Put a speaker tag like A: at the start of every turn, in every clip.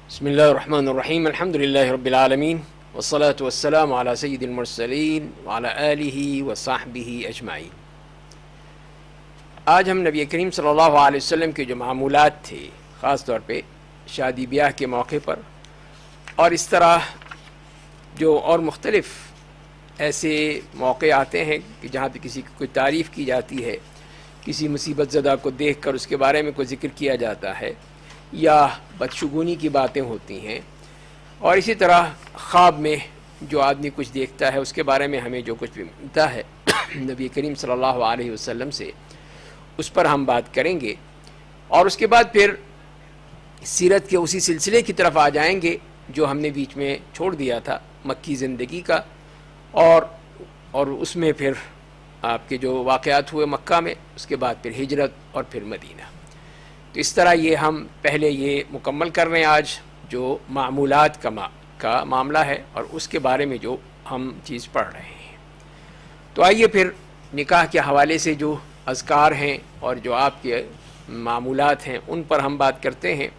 A: بسم اللہ الرحمن الرحیم الحمد للہ رب العالمین والصلاة والسلام علی سید المرسلین وعلی آلہ وصحبہ اجمعین۔ آج ہم نبی کریم صلی اللہ علیہ وسلم کے جو معمولات تھے، خاص طور پہ شادی بیاہ کے موقع پر، اور اس طرح جو اور مختلف ایسے موقع آتے ہیں کہ جہاں پہ کسی کی کوئی تعریف کی جاتی ہے، کسی مصیبت زدہ کو دیکھ کر اس کے بارے میں کوئی ذکر کیا جاتا ہے، یا بدشگونی کی باتیں ہوتی ہیں، اور اسی طرح خواب میں جو آدمی کچھ دیکھتا ہے اس کے بارے میں ہمیں جو کچھ بھی ملتا ہے نبی کریم صلی اللہ علیہ وسلم سے، اس پر ہم بات کریں گے، اور اس کے بعد پھر سیرت کے اسی سلسلے کی طرف آ جائیں گے جو ہم نے بیچ میں چھوڑ دیا تھا، مکی زندگی کا، اور اس میں پھر آپ کے جو واقعات ہوئے مکہ میں، اس کے بعد پھر ہجرت اور پھر مدینہ۔ تو اس طرح یہ ہم پہلے یہ مکمل کر رہے ہیں آج جو معمولات کا معاملہ ہے، اور اس کے بارے میں جو ہم چیز پڑھ رہے ہیں۔ تو آئیے پھر نکاح کے حوالے سے جو اذکار ہیں اور جو آپ کے معمولات ہیں ان پر ہم بات کرتے ہیں۔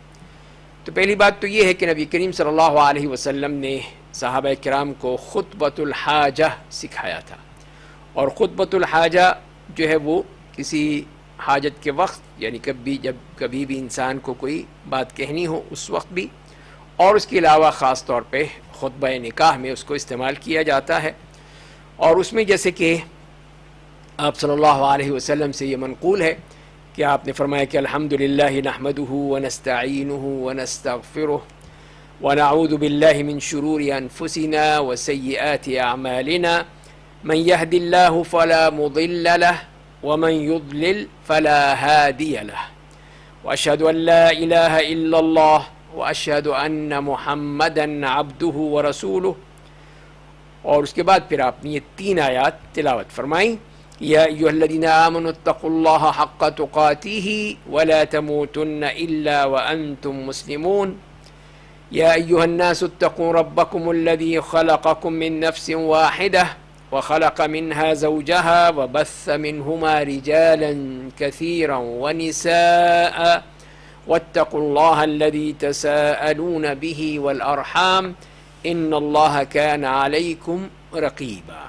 A: تو پہلی بات تو یہ ہے کہ نبی کریم صلی اللہ علیہ وسلم نے صحابہ کرام کو خطبۃ الحاجہ سکھایا تھا، اور خطبۃ الحاجہ جو ہے وہ کسی حاجت کے وقت، یعنی جب کبھی بھی انسان کو کوئی بات کہنی ہو اس وقت بھی، اور اس کے علاوہ خاص طور پہ خطبہ نکاح میں اس کو استعمال کیا جاتا ہے۔ اور اس میں جیسے کہ آپ صلی اللہ علیہ وسلم سے یہ منقول ہے کہ آپ نے فرمایا کہ الحمدللہ نحمدہ ونستعینہ ونستغفرہ ونعوذ باللہ من شرور انفسنا وسیئات اعمالنا من يهد الله فلا مضل له ومن يضلل فلا هادي له واشهد ان لا اله الا الله واشهد ان محمدا عبده ورسوله۔ اور اس کے بعد پھر آپ نے یہ 3 آیات تلاوت فرمائیں۔ یا ایھا الذین آمنوا اتقوا اللہ حق تقاتہ ولا تموتن الا وانتم مسلمون۔ یا ایھا الناس اتقوا ربکم الذی خلقکم من نفس واحدہ وخلق منها زوجها وبث منهما رجالا كثيرا ونساء واتقوا الله الذي تساءلون به والأرحام إن الله كان عليكم رقيبا۔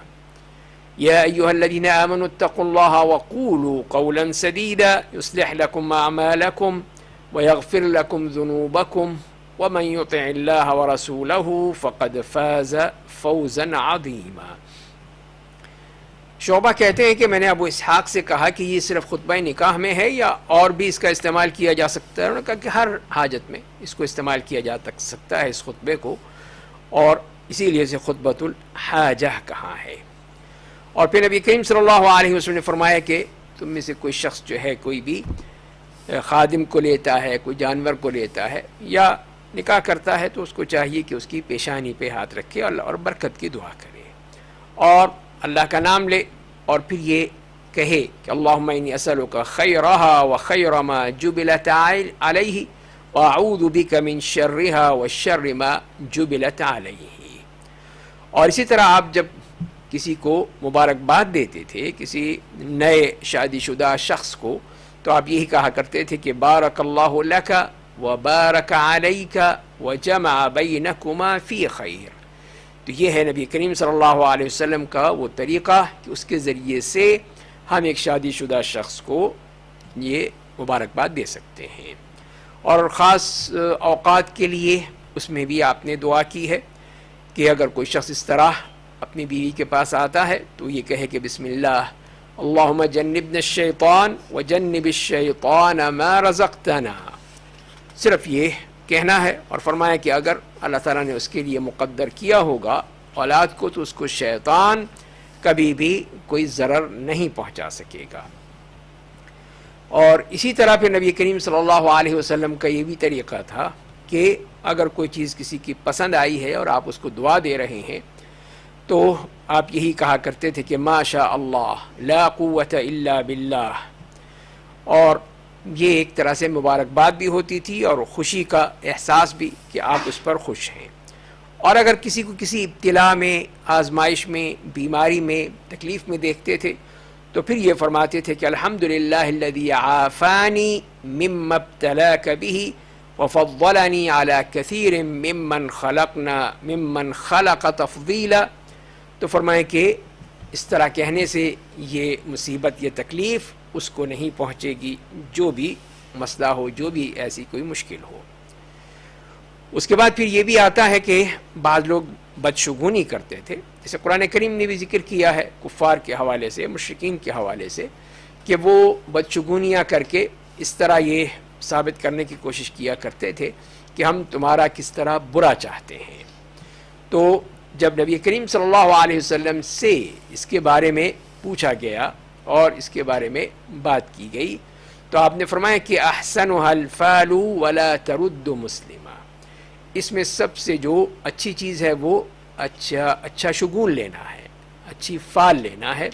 A: يا أيها الذين آمنوا اتقوا الله وقولوا قولا سديدا يصلح لكم أعمالكم ويغفر لكم ذنوبكم ومن يطع الله ورسوله فقد فاز فوزا عظيما۔ شعبہ کہتے ہیں کہ میں نے ابو اسحاق سے کہا کہ یہ صرف خطبہ نکاح میں ہے یا اور بھی اس کا استعمال کیا جا سکتا ہے؟ انہوں نے کہا کہ ہر حاجت میں اس کو استعمال کیا جا سکتا ہے اس خطبے کو، اور اسی لیے سے خطبۃ الحاجہ کہا ہے۔ اور پھر نبی کریم صلی اللہ علیہ وسلم نے فرمایا کہ تم میں سے کوئی شخص جو ہے کوئی بھی خادم کو لیتا ہے، کوئی جانور کو لیتا ہے یا نکاح کرتا ہے، تو اس کو چاہیے کہ اس کی پیشانی پہ ہاتھ رکھے اور برکت کی دعا کرے، اور اللہ کا نام لے، اور پھر یہ کہے کہ اللہم انی اسألک خیرہا وخیر ما جبلت علیہ واعوذ بک من شرہا وشر ما جبلت علیہ۔ اور اسی طرح آپ جب کسی کو مبارکباد دیتے تھے، کسی نئے شادی شدہ شخص کو، تو آپ یہی کہا کرتے تھے کہ بارک اللہ لک وبارک علیک وجمع بینکما فی خیر۔ تو یہ ہے نبی کریم صلی اللہ علیہ وسلم کا وہ طریقہ کہ اس کے ذریعے سے ہم ایک شادی شدہ شخص کو یہ مبارکباد دے سکتے ہیں۔ اور خاص اوقات کے لیے اس میں بھی آپ نے دعا کی ہے کہ اگر کوئی شخص اس طرح اپنی بیوی کے پاس آتا ہے تو یہ کہے کہ بسم اللہ اللہم جنبنا الشیطان وجنب الشیطان ما رزقتنا، صرف یہ کہنا ہے۔ اور فرمایا کہ اگر اللہ تعالیٰ نے اس کے لیے مقدر کیا ہوگا اولاد کو تو اس کو شیطان کبھی بھی کوئی ضرر نہیں پہنچا سکے گا۔ اور اسی طرح پھر نبی کریم صلی اللہ علیہ وسلم کا یہ بھی طریقہ تھا کہ اگر کوئی چیز کسی کی پسند آئی ہے اور آپ اس کو دعا دے رہے ہیں تو آپ یہی کہا کرتے تھے کہ ما شاء اللہ لا قوت الا باللہ، اور یہ ایک طرح سے مبارکباد بھی ہوتی تھی اور خوشی کا احساس بھی کہ آپ اس پر خوش ہیں۔ اور اگر کسی کو کسی ابتلا میں، آزمائش میں، بیماری میں، تکلیف میں دیکھتے تھے تو پھر یہ فرماتے تھے کہ الحمدللہ الذی عافانی مما ابتلاک بہ وفضلنی علی کثیر ممن خلق تفضیلا، تو فرمائیں کہ اس طرح کہنے سے یہ مصیبت، یہ تکلیف اس کو نہیں پہنچے گی جو بھی مسئلہ ہو، جو بھی ایسی کوئی مشکل ہو۔ اس کے بعد پھر یہ بھی آتا ہے کہ بعض لوگ بدشگونی کرتے تھے، جیسے قرآن کریم نے بھی ذکر کیا ہے کفار کے حوالے سے، مشرکین کے حوالے سے، کہ وہ بدشگونیاں کر کے اس طرح یہ ثابت کرنے کی کوشش کیا کرتے تھے کہ ہم تمہارا کس طرح برا چاہتے ہیں۔ تو جب نبی کریم صلی اللہ علیہ وسلم سے اس کے بارے میں پوچھا گیا اور اس کے بارے میں بات کی گئی تو آپ نے فرمایا کہ احسنها الفال ولا ترد مسلما، اس میں سب سے جو اچھی چیز ہے وہ اچھا شگون لینا ہے، اچھی فال لینا ہے،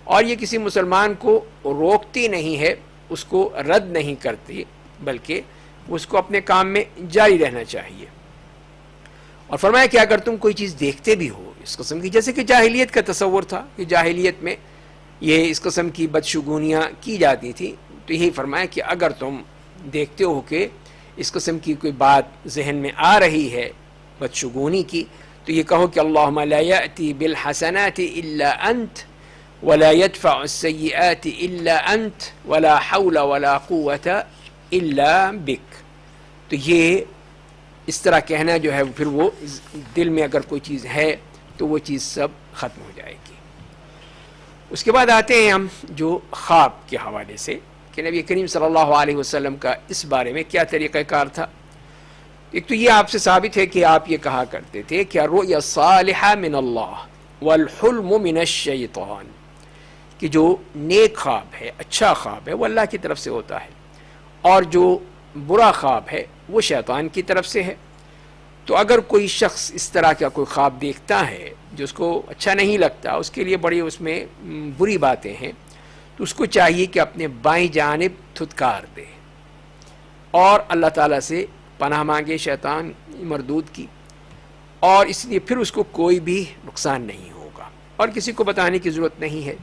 A: اور یہ کسی مسلمان کو روکتی نہیں ہے، اس کو رد نہیں کرتی، بلکہ اس کو اپنے کام میں جاری رہنا چاہیے۔ اور فرمایا کہ اگر تم کوئی چیز دیکھتے بھی ہو اس قسم کی، جیسے کہ جاہلیت کا تصور تھا کہ جاہلیت میں یہ اس قسم کی بدشگونیاں کی جاتی تھیں، تو یہی فرمایا کہ اگر تم دیکھتے ہو کہ اس قسم کی کوئی بات ذہن میں آ رہی ہے بدشگونی کی، تو یہ کہو کہ اللہم لا یأتی بالحسنات الا انت ولا يدفع السیئات الا انت ولا حول ولا قوة الا بک۔ تو یہ اس طرح کہنا جو ہے پھر وہ دل میں اگر کوئی چیز ہے تو وہ چیز سب ختم ہو جائے گی۔ اس کے بعد آتے ہیں ہم جو خواب کے حوالے سے کہ نبی کریم صلی اللہ علیہ وسلم کا اس بارے میں کیا طریقہ کار تھا۔ ایک تو یہ آپ سے ثابت ہے کہ آپ یہ کہا کرتے تھے کہ الرؤیا الصالحہ من اللہ والحلم من الشیطان، کہ جو نیک خواب ہے، اچھا خواب ہے، وہ اللہ کی طرف سے ہوتا ہے، اور جو برا خواب ہے وہ شیطان کی طرف سے ہے۔ تو اگر کوئی شخص اس طرح کا کوئی خواب دیکھتا ہے جو اس کو اچھا نہیں لگتا، اس کے لیے بڑی اس میں بری باتیں ہیں، تو اس کو چاہیے کہ اپنے بائیں جانب تھتکار دے اور اللہ تعالیٰ سے پناہ مانگے شیطان مردود کی، اور اس لیے پھر اس کو کوئی بھی نقصان نہیں ہوگا اور کسی کو بتانے کی ضرورت نہیں ہے۔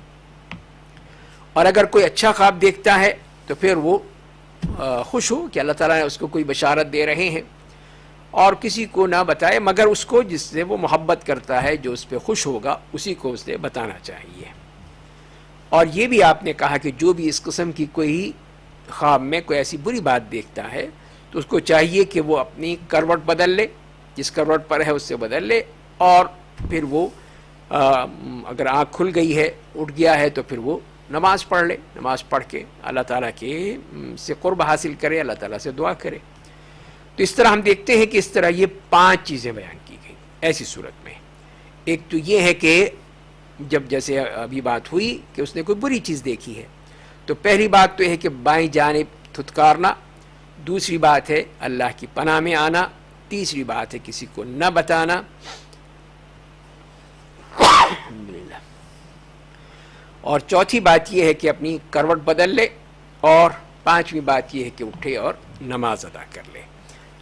A: اور اگر کوئی اچھا خواب دیکھتا ہے تو پھر وہ خوش ہو کہ اللہ تعالیٰ نے اس کو کوئی بشارت دے رہے ہیں، اور کسی کو نہ بتائے مگر اس کو جس سے وہ محبت کرتا ہے، جو اس پہ خوش ہوگا، اسی کو اسے بتانا چاہیے۔ اور یہ بھی آپ نے کہا کہ جو بھی اس قسم کی کوئی خواب میں کوئی ایسی بری بات دیکھتا ہے تو اس کو چاہیے کہ وہ اپنی کروٹ بدل لے، جس کروٹ پر ہے اس سے بدل لے، اور پھر وہ اگر آنکھ کھل گئی ہے، اٹھ گیا ہے، تو پھر وہ نماز پڑھ لے، نماز پڑھ کے اللہ تعالیٰ کے سے قرب حاصل کرے، اللہ تعالیٰ سے دعا کرے۔ تو اس طرح ہم دیکھتے ہیں کہ اس طرح یہ 5 چیزیں بیان کی گئی ایسی صورت میں۔ ایک تو یہ ہے کہ جب جیسے ابھی بات ہوئی کہ اس نے کوئی بری چیز دیکھی ہے، تو پہلی بات تو یہ ہے کہ بائیں جانب تھتکارنا، دوسری بات ہے اللہ کی پناہ میں آنا، تیسری بات ہے کسی کو نہ بتانا، اور چوتھی بات یہ ہے کہ اپنی کروٹ بدل لے، اور 5ویں بات یہ ہے کہ اٹھے اور نماز ادا کر لے۔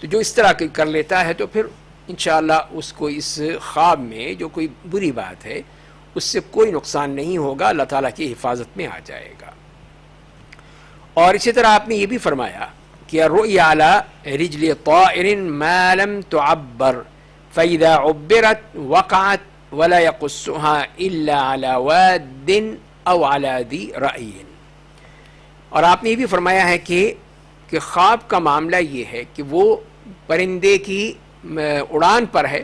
A: تو جو اس طرح کر لیتا ہے تو پھر انشاءاللہ اس کو اس خواب میں جو کوئی بری بات ہے اس سے کوئی نقصان نہیں ہوگا، اللہ تعالیٰ کی حفاظت میں آ جائے گا۔ اور اسی طرح آپ نے یہ بھی فرمایا کہ الرؤیا علی رجل طائر ما لم تعبر فإذا عبرت وقعت ولا يقصها الا على واد او على ذی رأی۔ اور آپ نے یہ بھی فرمایا ہے کہ خواب کا معاملہ یہ ہے کہ وہ پرندے کی اڑان پر ہے،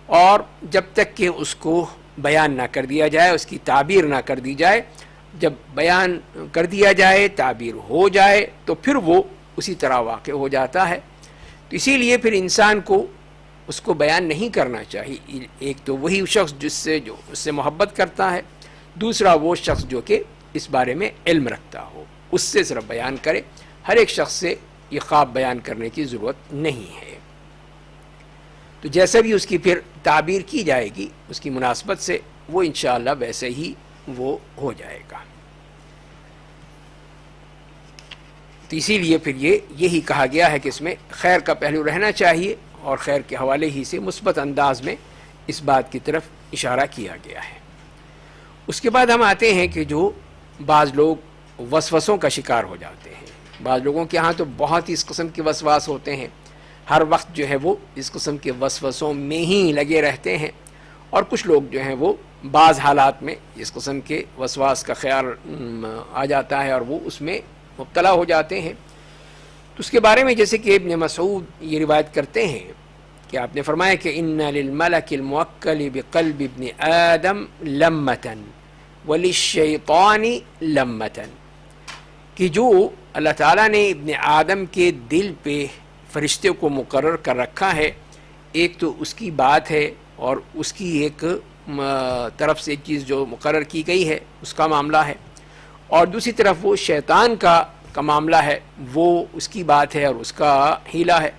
A: اور جب تک کہ اس کو بیان نہ کر دیا جائے، اس کی تعبیر نہ کر دی جائے، جب بیان کر دیا جائے، تعبیر ہو جائے، تو پھر وہ اسی طرح واقع ہو جاتا ہے۔ تو اسی لیے پھر انسان کو اس کو بیان نہیں کرنا چاہیے۔ ایک تو وہی شخص جو اس سے محبت کرتا ہے، دوسرا وہ شخص جو کہ اس بارے میں علم رکھتا ہو، اس سے صرف بیان کرے۔ ہر ایک شخص سے یہ خواب بیان کرنے کی ضرورت نہیں ہے۔ تو جیسا بھی اس کی پھر تعبیر کی جائے گی اس کی مناسبت سے، وہ انشاءاللہ ویسے ہی وہ ہو جائے گا۔ تو اسی لیے پھر یہی کہا گیا ہے کہ اس میں خیر کا پہلو رہنا چاہیے، اور خیر کے حوالے ہی سے مثبت انداز میں اس بات کی طرف اشارہ کیا گیا ہے۔ اس کے بعد ہم آتے ہیں کہ جو بعض لوگ وسوسوں کا شکار ہو جاتے ہیں بعض لوگوں کے ہاں تو بہت ہی اس قسم کے وسواس ہوتے ہیں، ہر وقت جو ہے وہ اس قسم کے وسوسوں میں ہی لگے رہتے ہیں، اور کچھ لوگ جو ہیں وہ بعض حالات میں اس قسم کے وسواس کا خیال آ جاتا ہے اور وہ اس میں مبتلا ہو جاتے ہیں۔ تو اس کے بارے میں جیسے کہ ابن مسعود یہ روایت کرتے ہیں کہ آپ نے فرمایا کہ ان للملک الموکل بقلب ابن آدم لمتن وللشیطان لمتن، کہ جو اللہ تعالیٰ نے ابن آدم کے دل پہ فرشتے کو مقرر کر رکھا ہے، ایک تو اس کی بات ہے اور اس کی ایک طرف سے ایک چیز جو مقرر کی گئی ہے اس کا معاملہ ہے، اور دوسری طرف وہ شیطان کا معاملہ ہے، وہ اس کی بات ہے اور اس کا حیلہ ہے۔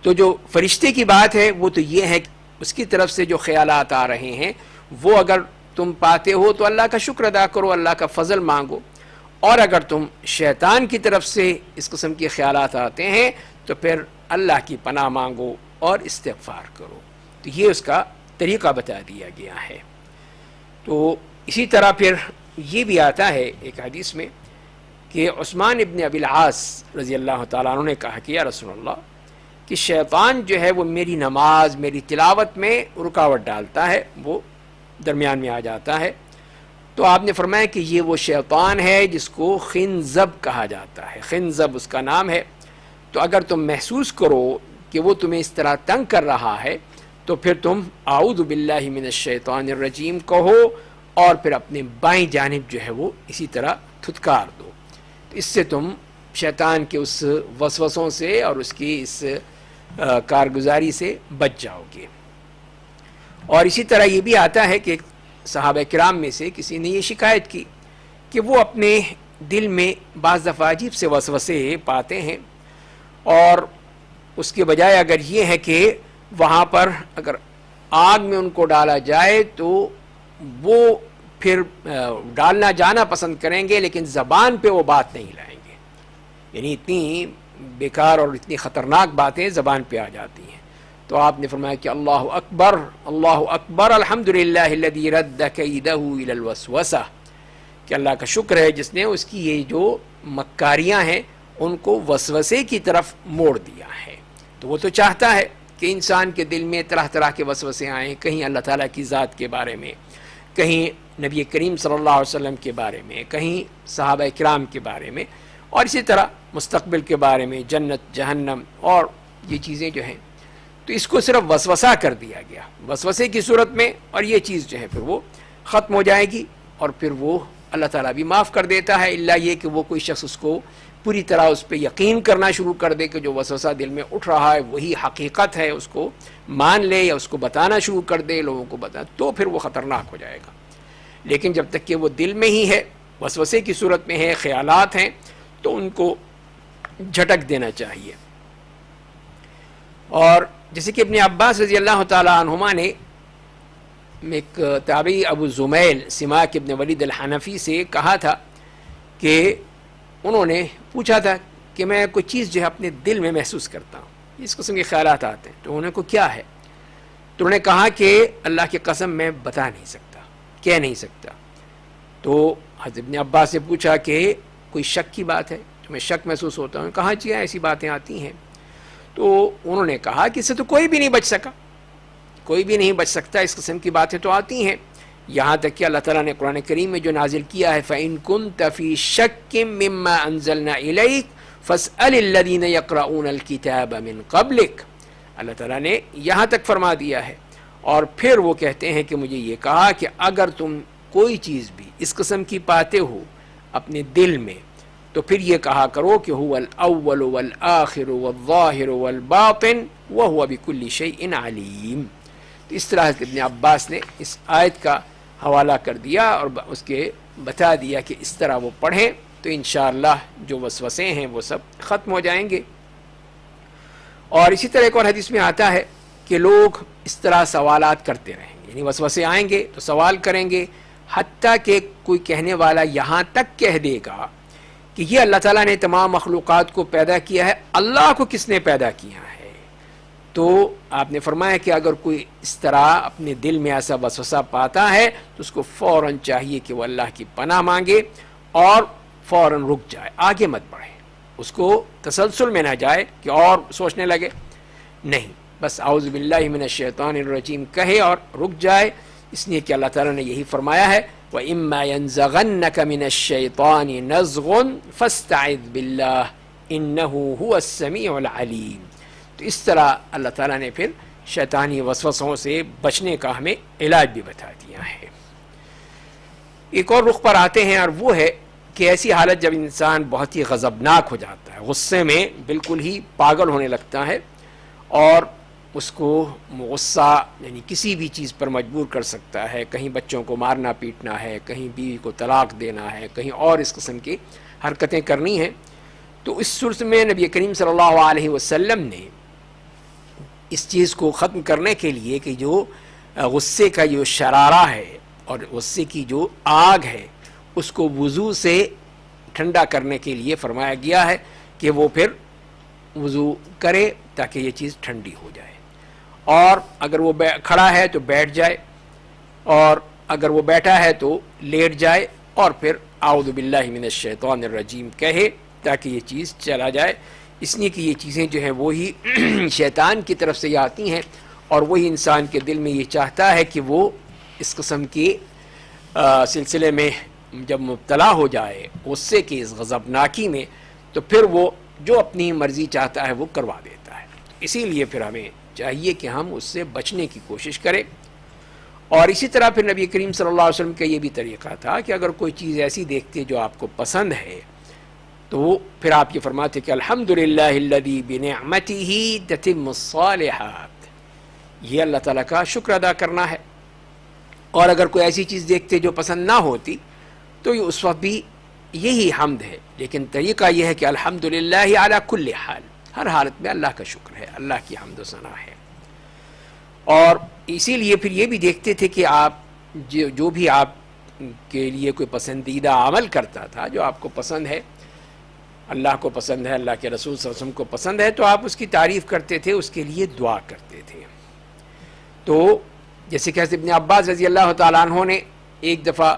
A: تو جو فرشتے کی بات ہے وہ تو یہ ہے کہ اس کی طرف سے جو خیالات آ رہے ہیں وہ اگر تم پاتے ہو تو اللہ کا شکر ادا کرو، اللہ کا فضل مانگو، اور اگر تم شیطان کی طرف سے اس قسم کے خیالات آتے ہیں تو پھر اللہ کی پناہ مانگو اور استغفار کرو۔ تو یہ اس کا طریقہ بتا دیا گیا ہے۔ تو اسی طرح پھر یہ بھی آتا ہے ایک حدیث میں کہ عثمان ابن ابی العاص رضی اللہ تعالیٰ عنہ نے کہا کہ یا رسول اللہ، کہ شیطان جو ہے وہ میری نماز، میری تلاوت میں رکاوٹ ڈالتا ہے، وہ درمیان میں آ جاتا ہے۔ تو آپ نے فرمایا کہ یہ وہ شیطان ہے جس کو خنزب کہا جاتا ہے، خنزب اس کا نام ہے۔ تو اگر تم محسوس کرو کہ وہ تمہیں اس طرح تنگ کر رہا ہے تو پھر تم اعوذ باللہ من الشیطان الرجیم کہو، اور پھر اپنے بائیں جانب جو ہے وہ اسی طرح تھتکار دو۔ تو اس سے تم شیطان کے اس وسوسوں سے اور اس کی اس کارگزاری سے بچ جاؤ گے۔ اور اسی طرح یہ بھی آتا ہے کہ صحابہ کرام میں سے کسی نے یہ شکایت کی کہ وہ اپنے دل میں بعض دفعہ عجیب سے وسوسے پاتے ہیں، اور اس کے بجائے اگر یہ ہے کہ وہاں پر اگر آگ میں ان کو ڈالا جائے تو وہ پھر ڈالنا جانا پسند کریں گے، لیکن زبان پہ وہ بات نہیں لائیں گے، یعنی اتنی بیکار اور اتنی خطرناک باتیں زبان پہ آ جاتی ہیں۔ تو آپ نے فرمایا کہ اللہ اکبر الحمدللہ الذی رد کیدہ الی الوسوسہ، کہ اللہ کا شکر ہے جس نے اس کی یہ جو مکاریاں ہیں ان کو وسوسے کی طرف موڑ دیا ہے۔ تو وہ تو چاہتا ہے کہ انسان کے دل میں طرح طرح کے وسوسے آئیں، کہیں اللہ تعالیٰ کی ذات کے بارے میں، کہیں نبی کریم صلی اللہ علیہ وسلم کے بارے میں، کہیں صحابہ کرام کے بارے میں، اور اسی طرح مستقبل کے بارے میں، جنت جہنم اور یہ چیزیں جو ہیں۔ تو اس کو صرف وسوسہ کر دیا گیا وسوسے کی صورت میں، اور یہ چیز جو ہے پھر وہ ختم ہو جائے گی، اور پھر وہ اللہ تعالیٰ بھی معاف کر دیتا ہے، الا یہ کہ وہ کوئی شخص اس کو پوری طرح اس پہ یقین کرنا شروع کر دے کہ جو وسوسہ دل میں اٹھ رہا ہے وہی حقیقت ہے، اس کو مان لے یا اس کو بتانا شروع کر دے، لوگوں کو بتا، تو پھر وہ خطرناک ہو جائے گا۔ لیکن جب تک کہ وہ دل میں ہی ہے، وسوسے کی صورت میں ہے، خیالات ہیں، تو ان کو جھٹک دینا چاہیے۔ اور جیسے کہ ابن عباس رضی اللہ تعالیٰ عنہما نے ایک تابعی ابو زمیل سماک ابن ولید الحنفی سے کہا تھا کہ انہوں نے پوچھا تھا کہ میں کوئی چیز جو ہے اپنے دل میں محسوس کرتا ہوں، اس قسم کے خیالات آتے ہیں، تو انہوں نے کو کیا ہے؟ تو انہوں نے کہا کہ اللہ کی قسم میں بتا نہیں سکتا، کہہ نہیں سکتا۔ تو حضرت ابن عباس سے پوچھا کہ کوئی شک کی بات ہے، تمہیں شک محسوس ہوتا ہے؟ کہاں جی ایسی باتیں آتی ہیں۔ تو انہوں نے کہا کہ اس سے تو کوئی بھی نہیں بچ سکا، کوئی بھی نہیں بچ سکتا، اس قسم کی باتیں تو آتی ہیں، یہاں تک کہ اللہ تعالیٰ نے قرآن کریم میں جو نازل کیا ہے فَإِن كُنْتَ فِي شَكٍّ مِّمَّا أَنزَلْنَا إِلَيْكَ فَاسْأَلِ الَّذِينَ يَقْرَؤُونَ الْكِتَابَ مِن قَبْلِكَ، اللہ تعالیٰ نے یہاں تک فرما دیا ہے۔ اور پھر وہ کہتے ہیں کہ مجھے یہ کہا کہ اگر تم کوئی چیز بھی اس قسم کی پاتے ہو اپنے دل میں تو پھر یہ کہا کرو کہ هو الاول والآخر والظاہر والباطن وهو بكل شيء علیم۔ تو اس طرح ابن عباس نے اس آیت کا حوالہ کر دیا اور اس کے بتا دیا کہ اس طرح وہ پڑھیں تو انشاءاللہ جو وسوسے ہیں وہ سب ختم ہو جائیں گے۔ اور اسی طرح ایک اور حدیث میں آتا ہے کہ لوگ اس طرح سوالات کرتے رہیں گے، یعنی وسوسے آئیں گے تو سوال کریں گے، حتیٰ کہ کوئی کہنے والا یہاں تک کہہ دے گا کہ یہ اللہ تعالیٰ نے تمام مخلوقات کو پیدا کیا ہے، اللہ کو کس نے پیدا کیا ہے؟ تو آپ نے فرمایا کہ اگر کوئی اس طرح اپنے دل میں ایسا وسوسہ پاتا ہے تو اس کو فوراً چاہیے کہ وہ اللہ کی پناہ مانگے اور فوراً رک جائے, آگے مت بڑھے, اس کو تسلسل میں نہ جائے کہ اور سوچنے لگے, نہیں, بس اعوذ باللہ من الشیطان الرجیم کہے اور رک جائے, اس لیے کہ اللہ تعالیٰ نے یہی فرمایا ہے وَإِمَّا يَنزَغَنَّكَ مِنَ الشَّيْطَانِ نَزْغٌ فَاسْتَعِذْ بِاللَّهِ إِنَّهُ هُوَ السَّمِيعُ الْعَلِيمُ. تو اس طرح اللہ تعالیٰ نے پھر شیطانی وسوسوں سے بچنے کا ہمیں علاج بھی بتا دیا ہے. ایک اور رخ پر آتے ہیں, اور وہ ہے کہ ایسی حالت جب انسان بہت ہی غضبناک ہو جاتا ہے, غصے میں بالکل ہی پاگل ہونے لگتا ہے, اور اس کو غصہ یعنی کسی بھی چیز پر مجبور کر سکتا ہے, کہیں بچوں کو مارنا پیٹنا ہے, کہیں بیوی کو طلاق دینا ہے, کہیں اور اس قسم کی حرکتیں کرنی ہیں. تو اس صورت میں نبی کریم صلی اللہ علیہ وسلم نے اس چیز کو ختم کرنے کے لیے کہ جو غصے کا جو شرارہ ہے اور غصے کی جو آگ ہے اس کو وضو سے ٹھنڈا کرنے کے لیے فرمایا گیا ہے کہ وہ پھر وضو کرے تاکہ یہ چیز ٹھنڈی ہو جائے, اور اگر وہ کھڑا ہے تو بیٹھ جائے, اور اگر وہ بیٹھا ہے تو لیٹ جائے, اور پھر اعوذ باللہ من الشیطان الرجیم کہے تاکہ یہ چیز چلا جائے. اس لیے کہ یہ چیزیں جو ہیں وہی شیطان کی طرف سے آتی ہیں, اور وہی انسان کے دل میں یہ چاہتا ہے کہ وہ اس قسم کے سلسلے میں جب مبتلا ہو جائے غصے کی اس غضبناکی میں, تو پھر وہ جو اپنی مرضی چاہتا ہے وہ کروا دیتا ہے. اسی لیے پھر ہمیں چاہیے کہ ہم اس سے بچنے کی کوشش کریں. اور اسی طرح پھر نبی کریم صلی اللہ علیہ وسلم کا یہ بھی طریقہ تھا کہ اگر کوئی چیز ایسی دیکھتے جو آپ کو پسند ہے تو پھر آپ یہ فرماتے کہ الحمدللہ الذی بنعمتہ تتم الصالحات, یہ اللہ تعالیٰ کا شکر ادا کرنا ہے. اور اگر کوئی ایسی چیز دیکھتے جو پسند نہ ہوتی تو یہ اس وقت بھی یہی حمد ہے, لیکن طریقہ یہ ہے کہ الحمدللہ علی کل حال, ہر حالت میں اللہ کا شکر ہے, اللہ کی حمد و ثنا ہے. اور اسی لیے پھر یہ بھی دیکھتے تھے کہ آپ جو بھی آپ کے لیے کوئی پسندیدہ عمل کرتا تھا, جو آپ کو پسند ہے, اللہ کو پسند ہے, اللہ کے رسول صلی اللہ علیہ وسلم کو پسند ہے, تو آپ اس کی تعریف کرتے تھے, اس کے لیے دعا کرتے تھے. تو جیسے کہ حضرت ابن عباس رضی اللہ تعالیٰ عنہ نے ایک دفعہ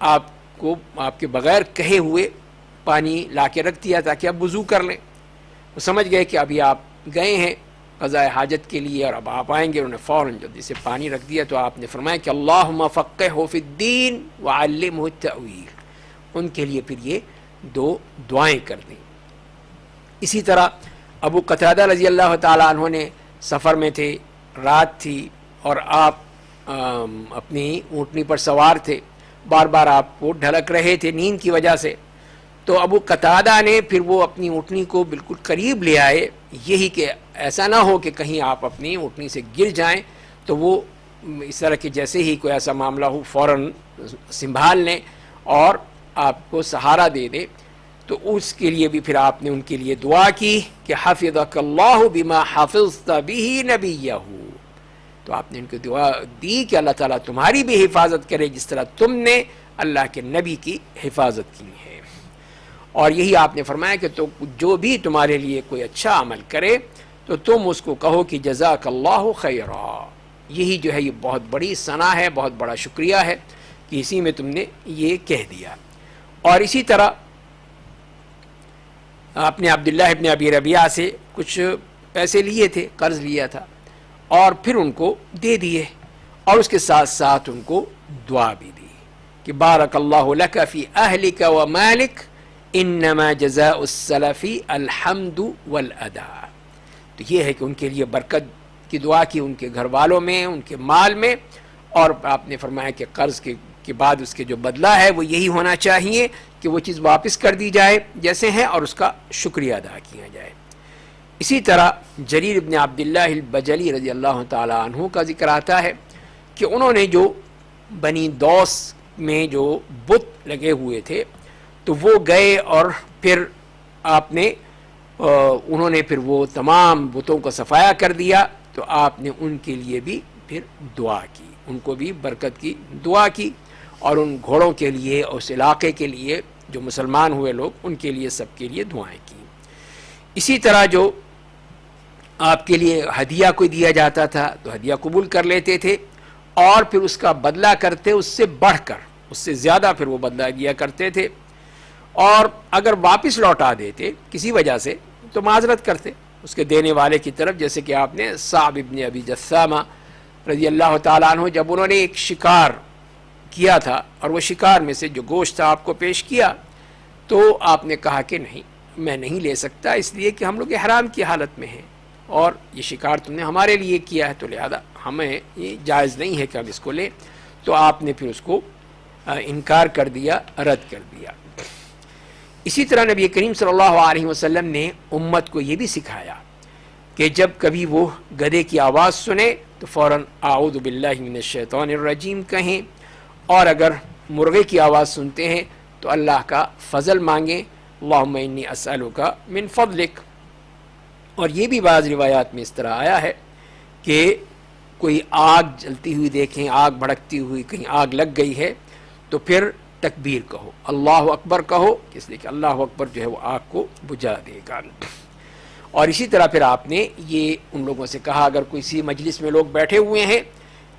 A: آپ کو آپ کے بغیر کہے ہوئے پانی لا کے رکھ دیا تاکہ آپ وضو کر لیں. وہ سمجھ گئے کہ ابھی آپ گئے ہیں قضاء حاجت کے لیے اور اب آپ آئیں گے. انہوں نے فوراً جلدی سے پانی رکھ دیا, تو آپ نے فرمایا کہ اللہم فقہہ فی الدین وعلمہ التأویل, ان کے لیے پھر یہ دو دعائیں کر دیں. اسی طرح ابو قتادہ رضی اللہ تعالیٰ عنہ نے سفر میں تھے, رات تھی, اور آپ اپنی اونٹنی پر سوار تھے, بار بار آپ کو ڈھلک رہے تھے نیند کی وجہ سے. تو ابو قتادہ نے پھر وہ اپنی اونٹنی کو بالکل قریب لے آئے, یہی کہ ایسا نہ ہو کہ کہیں آپ اپنی اونٹنی سے گر جائیں, تو وہ اس طرح کہ جیسے ہی کوئی ایسا معاملہ ہو فوراً سنبھال لیں اور آپ کو سہارا دے دے. تو اس کے لیے بھی پھر آپ نے ان کے لیے دعا کی کہ حفظک اللہ بما حفظت بہ نبیہ, تو آپ نے ان کو دعا دی کہ اللہ تعالیٰ تمہاری بھی حفاظت کرے جس طرح تم نے اللہ کے نبی کی حفاظت کی ہے. اور یہی آپ نے فرمایا کہ تو جو بھی تمہارے لیے کوئی اچھا عمل کرے تو تم اس کو کہو کہ جزاک اللہ خیرا. یہی جو ہے یہ بہت بڑی ثنا ہے, بہت بڑا شکریہ ہے کہ اسی میں تم نے یہ کہہ دیا. اور اسی طرح آپ نے عبداللہ ابن ابی ربیعہ سے کچھ پیسے لیے تھے, قرض لیا تھا, اور پھر ان کو دے دیے, اور اس کے ساتھ ساتھ ان کو دعا بھی دی کہ بارک اللہ لک فی اہلک و مالک انما جزاء السلف الحمد والادا. تو یہ ہے کہ ان کے لیے برکت کی دعا کی, ان کے گھر والوں میں, ان کے مال میں, اور آپ نے فرمایا کہ قرض کے بعد اس کے جو بدلہ ہے وہ یہی ہونا چاہیے کہ وہ چیز واپس کر دی جائے جیسے ہیں, اور اس کا شکریہ ادا کیا جائے. اسی طرح جریر ابن عبداللہ البجلی رضی اللہ تعالی عنہ کا ذکر آتا ہے کہ انہوں نے جو بنی دوس میں جو بت لگے ہوئے تھے تو وہ گئے, اور پھر آپ نے انہوں نے پھر وہ تمام بتوں کو صفایا کر دیا. تو آپ نے ان کے لیے بھی پھر دعا کی, ان کو بھی برکت کی دعا کی, اور ان گھوڑوں کے لیے اور اس علاقے کے لیے جو مسلمان ہوئے لوگ ان کے لیے سب کے لیے دعائیں کی. اسی طرح جو آپ کے لیے ہدیہ کوئی دیا جاتا تھا تو ہدیہ قبول کر لیتے تھے, اور پھر اس کا بدلہ کرتے اس سے بڑھ کر, اس سے زیادہ پھر وہ بدلہ دیا کرتے تھے. اور اگر واپس لوٹا دیتے کسی وجہ سے تو معذرت کرتے اس کے دینے والے کی طرف، جیسے کہ آپ نے صعب ابن ابی جثامہ رضی اللہ تعالیٰ عنہ، جب انہوں نے ایک شکار کیا تھا اور وہ شکار میں سے جو گوشت تھا آپ کو پیش کیا، تو آپ نے کہا کہ نہیں میں نہیں لے سکتا، اس لیے کہ ہم لوگ احرام کی حالت میں ہیں اور یہ شکار تم نے ہمارے لیے کیا ہے، تو لہذا ہمیں یہ جائز نہیں ہے کہ ہم اس کو لیں۔ تو آپ نے پھر اس کو انکار کر دیا، رد کر دیا۔ اسی طرح نبی کریم صلی اللہ علیہ وسلم نے امت کو یہ بھی سکھایا کہ جب کبھی وہ گدھے کی آواز سنے تو فوراً اعوذ باللہ من الشیطان الرجیم کہیں، اور اگر مرغے کی آواز سنتے ہیں تو اللہ کا فضل مانگیں، اللہم انی اسألک من فضلک۔ اور یہ بھی بعض روایات میں اس طرح آیا ہے کہ کوئی آگ جلتی ہوئی دیکھیں، آگ بھڑکتی ہوئی، کہیں آگ لگ گئی ہے تو پھر تکبیر کہو، اللہ اکبر کہو، اس لیے کہ اللہ اکبر جو ہے وہ آگ کو بجھا دے گا۔ اور اسی طرح پھر آپ نے یہ ان لوگوں سے کہا اگر کسی مجلس میں لوگ بیٹھے ہوئے ہیں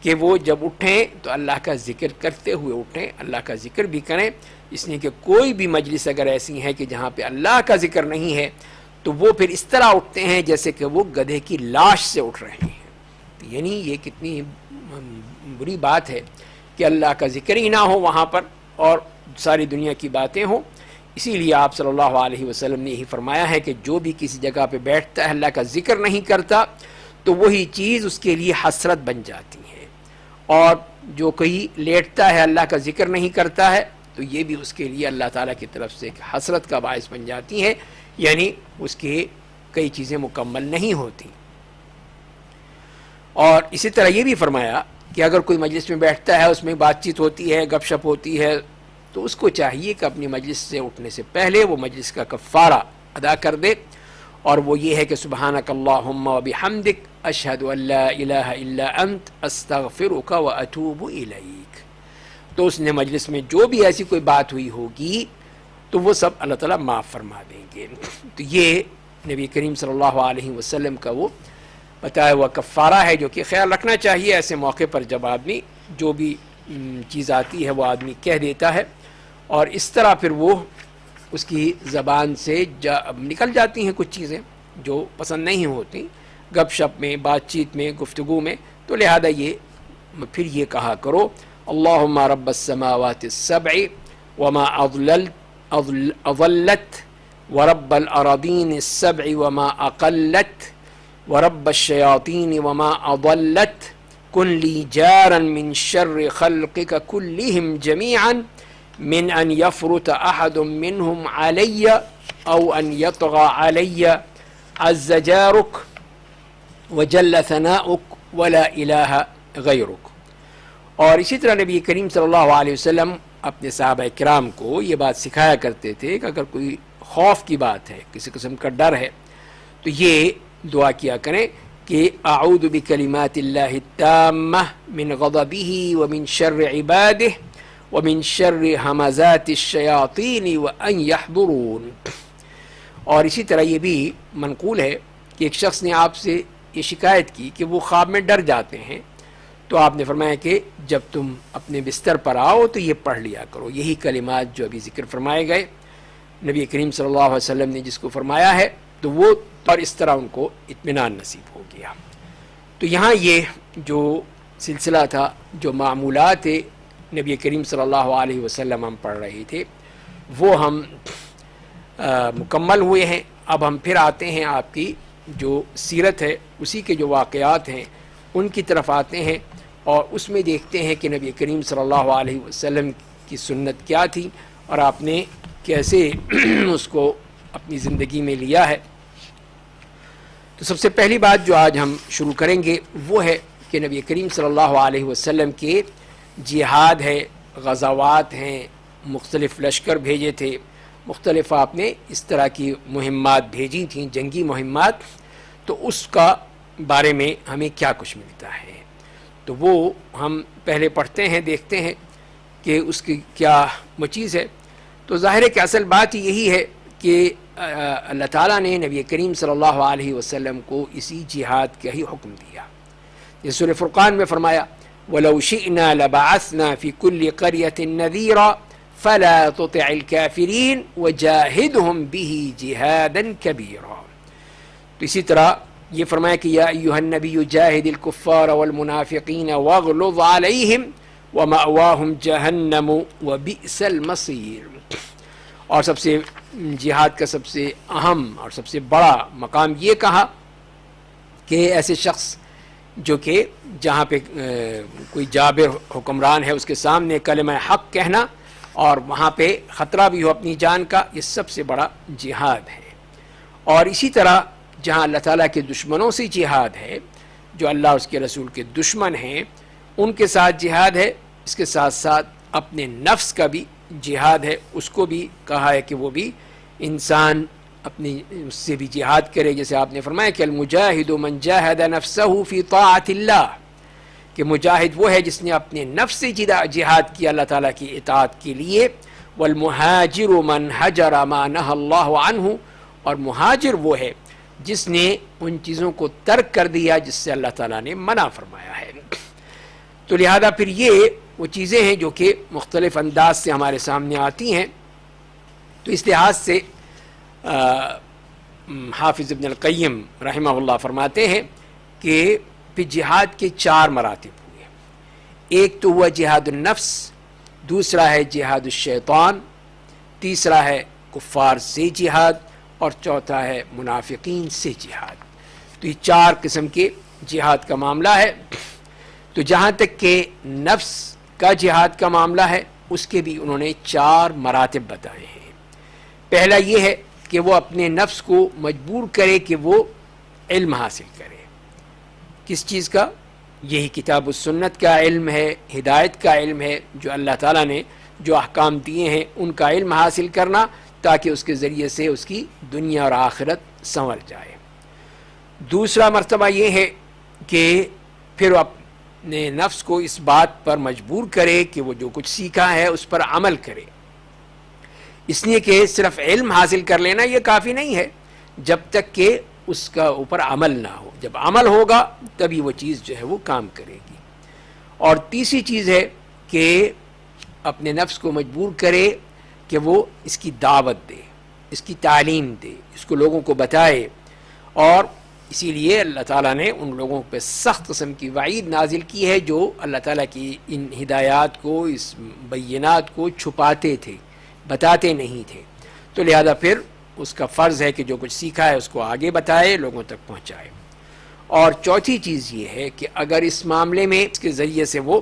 A: کہ وہ جب اٹھیں تو اللہ کا ذکر کرتے ہوئے اٹھیں، اللہ کا ذکر بھی کریں، اس لیے کہ کوئی بھی مجلس اگر ایسی ہے کہ جہاں پہ اللہ کا ذکر نہیں ہے تو وہ پھر اس طرح اٹھتے ہیں جیسے کہ وہ گدھے کی لاش سے اٹھ رہے ہیں۔ یعنی یہ کتنی بری بات ہے کہ اللہ کا ذکر ہی نہ ہو وہاں پر اور ساری دنیا کی باتیں ہوں۔ اسی لیے آپ صلی اللہ علیہ وسلم نے یہی فرمایا ہے کہ جو بھی کسی جگہ پہ بیٹھتا ہے اللہ کا ذکر نہیں کرتا تو وہی چیز اس کے لیے حسرت بن جاتی ہے، اور جو کہیں لیٹتا ہے اللہ کا ذکر نہیں کرتا ہے تو یہ بھی اس کے لیے اللہ تعالیٰ کی طرف سے ایک حسرت کا باعث بن جاتی ہیں، یعنی اس کی کئی چیزیں مکمل نہیں ہوتی۔ اور اسی طرح یہ بھی فرمایا کہ اگر کوئی مجلس میں بیٹھتا ہے اس میں بات چیت ہوتی ہے، گپ شپ ہوتی ہے، تو اس کو چاہیے کہ اپنی مجلس سے اٹھنے سے پہلے وہ مجلس کا کفارہ ادا کر دے، اور وہ یہ ہے کہ سبحانک اللہم و بحمدک اشہد ان لا الہ الا انت استغفرک و اتوب الیک۔ تو اس نے مجلس میں جو بھی ایسی کوئی بات ہوئی ہوگی تو وہ سب اللہ تعالیٰ معاف فرما دیں گے۔ تو یہ نبی کریم صلی اللہ علیہ وسلم کا وہ بتایا ہوا کفارہ ہے جو کہ خیال رکھنا چاہیے ایسے موقع پر جب آدمی جو بھی چیز آتی ہے وہ آدمی کہہ دیتا ہے، اور اس طرح پھر وہ اس کی زبان سے نکل جاتی ہیں کچھ چیزیں جو پسند نہیں ہوتی گپ شپ میں، بات چیت میں، گفتگو میں، تو لہذا یہ پھر یہ کہا کرو اللہم رب السماوات السبع وما اضلت ورب الارضین السبع وما اقلت ورب الشیاطین وما اضلت کن لی جارا من شر خلقک کلہم جمیعا من ان یفرط احد منہم علی او ان یطغى علی عز جارک وجل ثناؤک ولا الہ غیرک۔ اور اسی طرح نبی کریم صلی اللہ علیہ وسلم اپنے صحابہ کرام کو یہ بات سکھایا کرتے تھے کہ اگر کوئی خوف کی بات ہے، کسی قسم کا ڈر ہے، تو یہ دعا کیا کریں کہ اعوذ بکلمات اللہ التامہ من غضبہ ومن شر عبادہ ومن شر ہمزات الشیاطین وان یحضرون۔ اور اسی طرح یہ بھی منقول ہے کہ ایک شخص نے آپ سے یہ شکایت کی کہ وہ خواب میں ڈر جاتے ہیں، تو آپ نے فرمایا کہ جب تم اپنے بستر پر آؤ تو یہ پڑھ لیا کرو، یہی کلمات جو ابھی ذکر فرمائے گئے نبی کریم صلی اللہ علیہ وسلم نے جس کو فرمایا ہے، تو وہ اور اس طرح ان کو اطمینان نصیب ہو گیا۔ تو یہاں یہ جو سلسلہ تھا، جو معمولات نبی کریم صلی اللہ علیہ وسلم ہم پڑھ رہے تھے وہ ہم مکمل ہوئے ہیں۔ اب ہم پھر آتے ہیں آپ کی جو سیرت ہے اسی کے جو واقعات ہیں ان کی طرف آتے ہیں، اور اس میں دیکھتے ہیں کہ نبی کریم صلی اللہ علیہ وسلم کی سنت کیا تھی اور آپ نے کیسے اس کو اپنی زندگی میں لیا ہے۔ تو سب سے پہلی بات جو آج ہم شروع کریں گے وہ ہے کہ نبی کریم صلی اللہ علیہ وسلم کے جہاد ہے، غزوات ہیں، مختلف لشکر بھیجے تھے، مختلف آپ نے اس طرح کی مہمات بھیجی تھیں، جنگی مہمات، تو اس کا بارے میں ہمیں کیا کچھ ملتا ہے، تو وہ ہم پہلے پڑھتے ہیں، دیکھتے ہیں کہ اس کی کیا وہ چیز ہے۔ تو ظاہر ہے کہ اصل بات یہی ہے کہ اللہ تعالیٰ نے نبی کریم صلی اللہ علیہ وسلم کو اسی جہاد کا ہی حکم دیا۔ جس سورہ فرقان میں فرمایا وَلَوْ شِئْنَا لَبَعَثْنَا فِي كُلِّ قَرْيَةٍ نَذِيرًا فلا تطع الكافرین وجاہدہم بہ جہادا کبیرا. تو اسی طرح یہ فرمایا کہ یا ایھا النبی جاہد الکفار والمنافقین واغلظ علیہم ومأواہم جہنم وبئس المصیر. اور سب سے جہاد کا سب سے اہم اور سب سے بڑا مقام یہ کہا کہ ایسے شخص جو کہ جہاں پہ کوئی جابر حکمران ہے اس کے سامنے کلمہ حق کہنا اور وہاں پہ خطرہ بھی ہو اپنی جان کا، یہ سب سے بڑا جہاد ہے. اور اسی طرح جہاں اللہ تعالیٰ کے دشمنوں سے جہاد ہے، جو اللہ اس کے رسول کے دشمن ہیں ان کے ساتھ جہاد ہے، اس کے ساتھ ساتھ اپنے نفس کا بھی جہاد ہے. اس کو بھی کہا ہے کہ وہ بھی انسان اپنی اس سے بھی جہاد کرے، جیسے آپ نے فرمایا کہ المجاہد من جاہد نفسہ فی طاعت اللہ، کہ مجاہد وہ ہے جس نے اپنے نفس سے جہاد کیا اللہ تعالیٰ کی اطاعت کے لیے. والمہاجر من حجر ما نہى اللہ عنہ، اور مہاجر وہ ہے جس نے ان چیزوں کو ترک کر دیا جس سے اللہ تعالیٰ نے منع فرمایا ہے. تو لہذا پھر یہ وہ چیزیں ہیں جو کہ مختلف انداز سے ہمارے سامنے آتی ہیں. تو اس لحاظ سے حافظ ابن القیم رحمہ اللہ فرماتے ہیں کہ پھر جہاد کے 4 مراتب ہوئے. ایک تو ہوا جہاد النفس، دوسرا ہے جہاد الشیطان، تیسرا ہے کفار سے جہاد، اور چوتھا ہے منافقین سے جہاد. تو یہ 4 قسم کے جہاد کا معاملہ ہے. تو جہاں تک کہ نفس کا جہاد کا معاملہ ہے اس کے بھی انہوں نے 4 مراتب بتائے ہیں. پہلا یہ ہے کہ وہ اپنے نفس کو مجبور کرے کہ وہ علم حاصل کرے. کس چیز کا؟ یہی کتاب و سنت کا علم ہے، ہدایت کا علم ہے، جو اللہ تعالیٰ نے جو احکام دیے ہیں ان کا علم حاصل کرنا، تاکہ اس کے ذریعے سے اس کی دنیا اور آخرت سنور جائے. دوسرا مرتبہ یہ ہے کہ پھر اپنے نفس کو اس بات پر مجبور کرے کہ وہ جو کچھ سیکھا ہے اس پر عمل کرے. اس لیے کہ صرف علم حاصل کر لینا یہ کافی نہیں ہے جب تک کہ اس کا اوپر عمل نہ ہو. جب عمل ہوگا تبھی وہ چیز جو ہے وہ کام کرے گی. اور تیسری چیز ہے کہ اپنے نفس کو مجبور کرے کہ وہ اس کی دعوت دے، اس کی تعلیم دے، اس کو لوگوں کو بتائے. اور اسی لیے اللہ تعالیٰ نے ان لوگوں پہ سخت قسم کی وعید نازل کی ہے جو اللہ تعالیٰ کی ان ہدایات کو، اس بینات کو چھپاتے تھے، بتاتے نہیں تھے. تو لہذا پھر اس کا فرض ہے کہ جو کچھ سیکھا ہے اس کو آگے بتائے، لوگوں تک پہنچائے. اور چوتھی چیز یہ ہے کہ اگر اس معاملے میں اس کے ذریعے سے وہ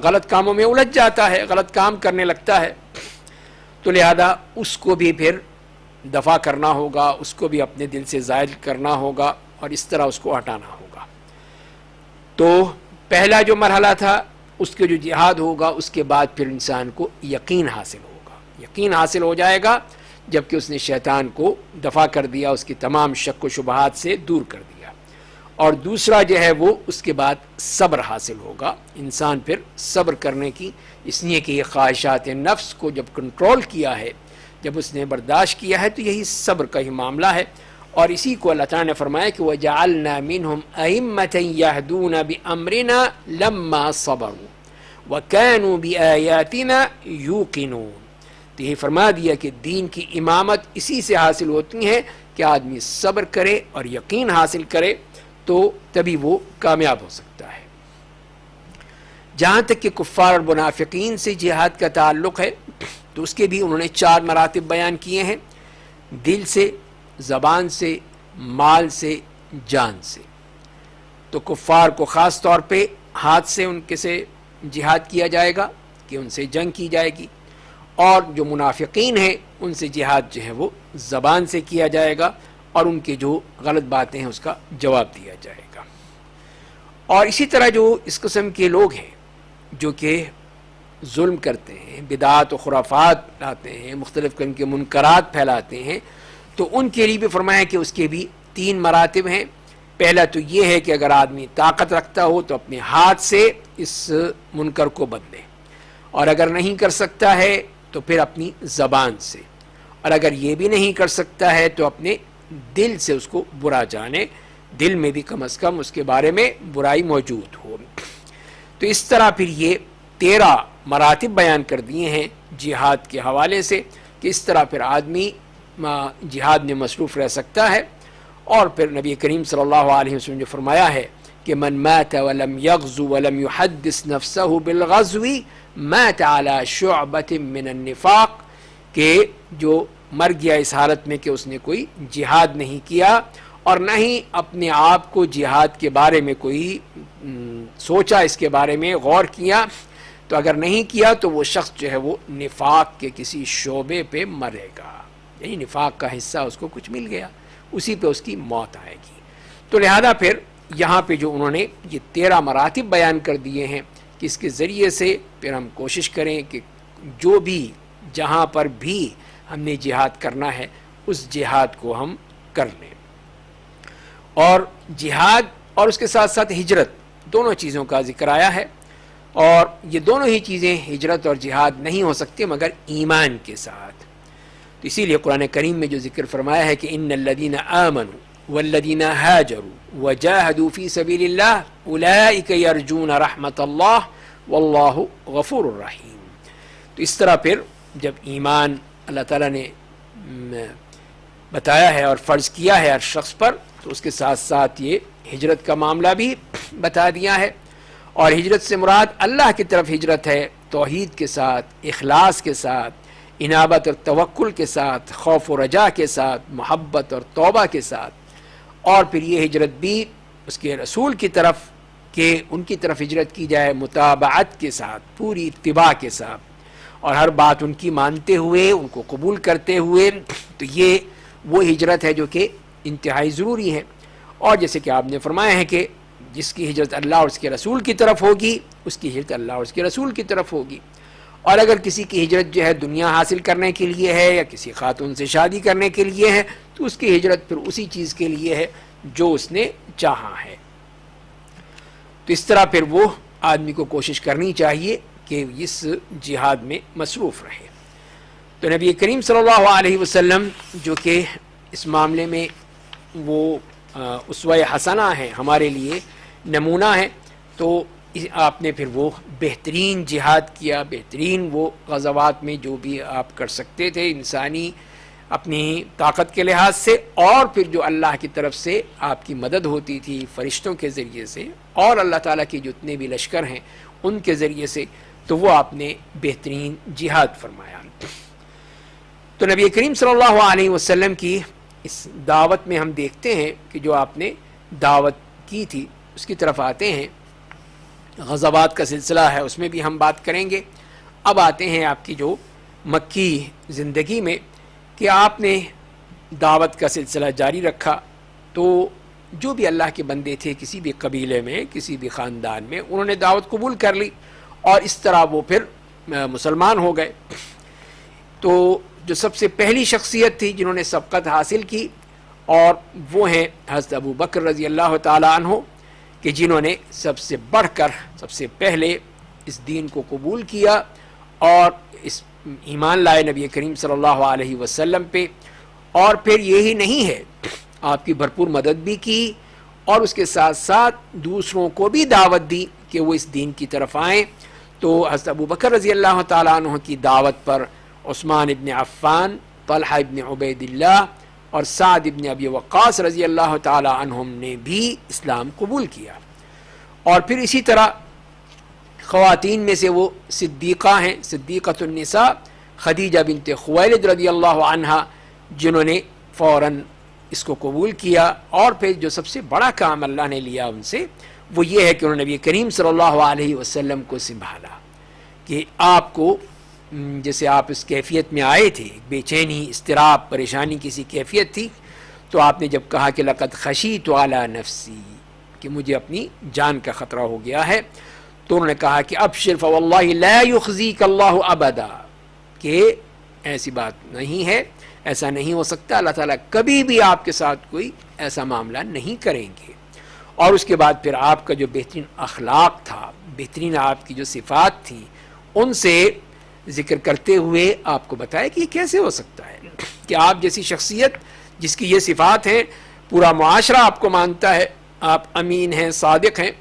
A: غلط کاموں میں الجھ جاتا ہے، غلط کام کرنے لگتا ہے، تو لہذا اس کو بھی پھر دفع کرنا ہوگا، اس کو بھی اپنے دل سے زائل کرنا ہوگا اور اس طرح اس کو ہٹانا ہوگا. تو پہلا جو مرحلہ تھا اس کے جو جہاد ہوگا، اس کے بعد پھر انسان کو یقین حاصل ہوگا. یقین حاصل ہو جائے گا جبکہ اس نے شیطان کو دفع کر دیا، اس کی تمام شک و شبہات سے دور کر دیا. اور دوسرا جو ہے وہ اس کے بعد صبر حاصل ہوگا. انسان پھر صبر کرنے کی، اس لیے کہ یہ خواہشات نفس کو جب کنٹرول کیا ہے، جب اس نے برداشت کیا ہے، تو یہی صبر کا ہی معاملہ ہے. اور اسی کو اللہ تعالیٰ نے فرمایا کہ وَجَعَلْنَا مِنْهُمْ أَئِمَّةً يَهْدُونَ بِأَمْرِنَا لَمَّا صَبَرُوا وَكَانُوا بِآيَاتِنَا يُوقِنُونَ. تو یہ فرما دیا کہ دین کی امامت اسی سے حاصل ہوتی ہے کہ آدمی صبر کرے اور یقین حاصل کرے، تو تبھی وہ کامیاب ہو سکتا ہے. جہاں تک کہ کفار اور منافقین سے جہاد کا تعلق ہے تو اس کے بھی انہوں نے 4 مراتب بیان کیے ہیں: دل سے، زبان سے، مال سے، جان سے. تو کفار کو خاص طور پہ ہاتھ سے ان کے سے جہاد کیا جائے گا کہ ان سے جنگ کی جائے گی، اور جو منافقین ہیں ان سے جہاد جو ہے وہ زبان سے کیا جائے گا اور ان کے جو غلط باتیں ہیں اس کا جواب دیا جائے گا. اور اسی طرح جو اس قسم کے لوگ ہیں جو کہ ظلم کرتے ہیں، بدعات و خرافات لاتے ہیں، مختلف قسم کے منکرات پھیلاتے ہیں، تو ان کے لیے بھی فرمایا کہ اس کے بھی 3 مراتب ہیں. پہلا تو یہ ہے کہ اگر آدمی طاقت رکھتا ہو تو اپنے ہاتھ سے اس منکر کو بدلے، اور اگر نہیں کر سکتا ہے تو پھر اپنی زبان سے، اور اگر یہ بھی نہیں کر سکتا ہے تو اپنے دل سے اس کو برا جانے، دل میں بھی کم از کم اس کے بارے میں برائی موجود ہو. تو اس طرح پھر یہ 13 مراتب بیان کر دیے ہیں جہاد کے حوالے سے کہ اس طرح پھر آدمی جہاد میں مصروف رہ سکتا ہے. اور پھر نبی کریم صلی اللہ علیہ وسلم نے جو فرمایا ہے کہ من مات ولم یغزو ولم یحدث نفسہ بالغزو مات علی شعبۃ من النفاق، کہ جو مر گیا اس حالت میں کہ اس نے کوئی جہاد نہیں کیا اور نہ ہی اپنے آپ کو جہاد کے بارے میں کوئی سوچا، اس کے بارے میں غور کیا، تو اگر نہیں کیا تو وہ شخص جو ہے وہ نفاق کے کسی شعبے پہ مرے گا، یعنی نفاق کا حصہ اس کو کچھ مل گیا، اسی پہ اس کی موت آئے گی. تو لہذا پھر یہاں پہ جو انہوں نے یہ 13 مراتب بیان کر دیے ہیں کہ اس کے ذریعے سے پھر ہم کوشش کریں کہ جو بھی جہاں پر بھی ہم نے جہاد کرنا ہے اس جہاد کو ہم کر لیں. اور جہاد اور اس کے ساتھ ساتھ ہجرت دونوں چیزوں کا ذکر آیا ہے، اور یہ دونوں ہی چیزیں ہجرت اور جہاد نہیں ہو سکتے مگر ایمان کے ساتھ. تو اسی لیے قرآن کریم میں جو ذکر فرمایا ہے کہ ان الذین آمنوا والذین ہاجروا وجاہدوا فی سبیل اللہ اولئک یرجون رحمت اللہ واللہ غفور الرحیم. تو اس طرح پھر جب ایمان اللہ تعالیٰ نے بتایا ہے اور فرض کیا ہے ہر شخص پر، تو اس کے ساتھ ساتھ یہ ہجرت کا معاملہ بھی بتا دیا ہے. اور ہجرت سے مراد اللہ کی طرف ہجرت ہے، توحید کے ساتھ، اخلاص کے ساتھ، انابت اور توکل کے ساتھ، خوف و رجا کے ساتھ، محبت اور توبہ کے ساتھ. اور پھر یہ ہجرت بھی اس کے رسول کی طرف، کہ ان کی طرف ہجرت کی جائے متابعت کے ساتھ، پوری اتباع کے ساتھ، اور ہر بات ان کی مانتے ہوئے، ان کو قبول کرتے ہوئے. تو یہ وہ ہجرت ہے جو کہ انتہائی ضروری ہے. اور جیسے کہ آپ نے فرمایا ہے کہ جس کی ہجرت اللہ اور اس کے رسول کی طرف ہوگی اس کی ہجرت اللہ اور اس کے رسول کی طرف ہوگی. اور اگر کسی کی ہجرت جو ہے دنیا حاصل کرنے کے لیے ہے یا کسی خاتون سے شادی کرنے کے لیے ہے تو اس کی ہجرت پھر اسی چیز کے لیے ہے جو اس نے چاہا ہے. تو اس طرح پھر وہ آدمی کو کوشش کرنی چاہیے کہ اس جہاد میں مصروف رہے. تو نبی کریم صلی اللہ علیہ وسلم جو کہ اس معاملے میں وہ اسوہ حسنہ ہیں، ہمارے لیے نمونہ ہیں، تو آپ نے پھر وہ بہترین جہاد کیا، بہترین وہ غزوات میں جو بھی آپ کر سکتے تھے انسانی اپنی طاقت کے لحاظ سے، اور پھر جو اللہ کی طرف سے آپ کی مدد ہوتی تھی فرشتوں کے ذریعے سے اور اللہ تعالیٰ کے جتنے بھی لشکر ہیں ان کے ذریعے سے، تو وہ آپ نے بہترین جہاد فرمایا. تو نبی کریم صلی اللہ علیہ وسلم کی اس دعوت میں ہم دیکھتے ہیں کہ جو آپ نے دعوت کی تھی اس کی طرف آتے ہیں. غزوات کا سلسلہ ہے، اس میں بھی ہم بات کریں گے. اب آتے ہیں آپ کی جو مکی زندگی میں کہ آپ نے دعوت کا سلسلہ جاری رکھا. تو جو بھی اللہ کے بندے تھے کسی بھی قبیلے میں، کسی بھی خاندان میں، انہوں نے دعوت قبول کر لی اور اس طرح وہ پھر مسلمان ہو گئے. تو جو سب سے پہلی شخصیت تھی جنہوں نے سبقت حاصل کی، اور وہ ہیں حضرت ابو بکر رضی اللہ تعالیٰ عنہ، کہ جنہوں نے سب سے بڑھ کر سب سے پہلے اس دین کو قبول کیا اور اس ایمان لائے نبی کریم صلی اللہ علیہ وسلم پہ. اور پھر یہی نہیں ہے، آپ کی بھرپور مدد بھی کی اور اس کے ساتھ ساتھ دوسروں کو بھی دعوت دی کہ وہ اس دین کی طرف آئیں. تو حضرت ابو بکر رضی اللہ تعالیٰ عنہ کی دعوت پر عثمان ابن عفان، طلحہ ابن عبید اللہ اور سعد ابن ابی وقاص رضی اللہ تعالی عنہم نے بھی اسلام قبول کیا. اور پھر اسی طرح خواتین میں سے وہ صدیقہ ہیں، صدیقۃ النساء خدیجہ بنت خویلد رضی اللہ عنہا، جنہوں نے فوراً اس کو قبول کیا. اور پھر جو سب سے بڑا کام اللہ نے لیا ان سے وہ یہ ہے کہ انہوں نے نبی کریم صلی اللہ علیہ وسلم کو سنبھالا. کہ آپ کو جیسے آپ اس کیفیت میں آئے تھے، بے چینی، اضطراب، پریشانی کسی کیفیت تھی، تو آپ نے جب کہا کہ لقد خشیت علی نفسی، کہ مجھے اپنی جان کا خطرہ ہو گیا ہے، تو انہوں نے کہا کہ ابشر فواللہ لا یخزیک اللہ ابدا، کہ ایسی بات نہیں ہے، ایسا نہیں ہو سکتا، اللہ تعالیٰ کبھی بھی آپ کے ساتھ کوئی ایسا معاملہ نہیں کریں گے. اور اس کے بعد پھر آپ کا جو بہترین اخلاق تھا، بہترین آپ کی جو صفات تھیں، ان سے ذکر کرتے ہوئے آپ کو بتایا کہ یہ کیسے ہو سکتا ہے کہ آپ جیسی شخصیت جس کی یہ صفات ہیں، پورا معاشرہ آپ کو مانتا ہے، آپ امین ہیں، صادق ہیں،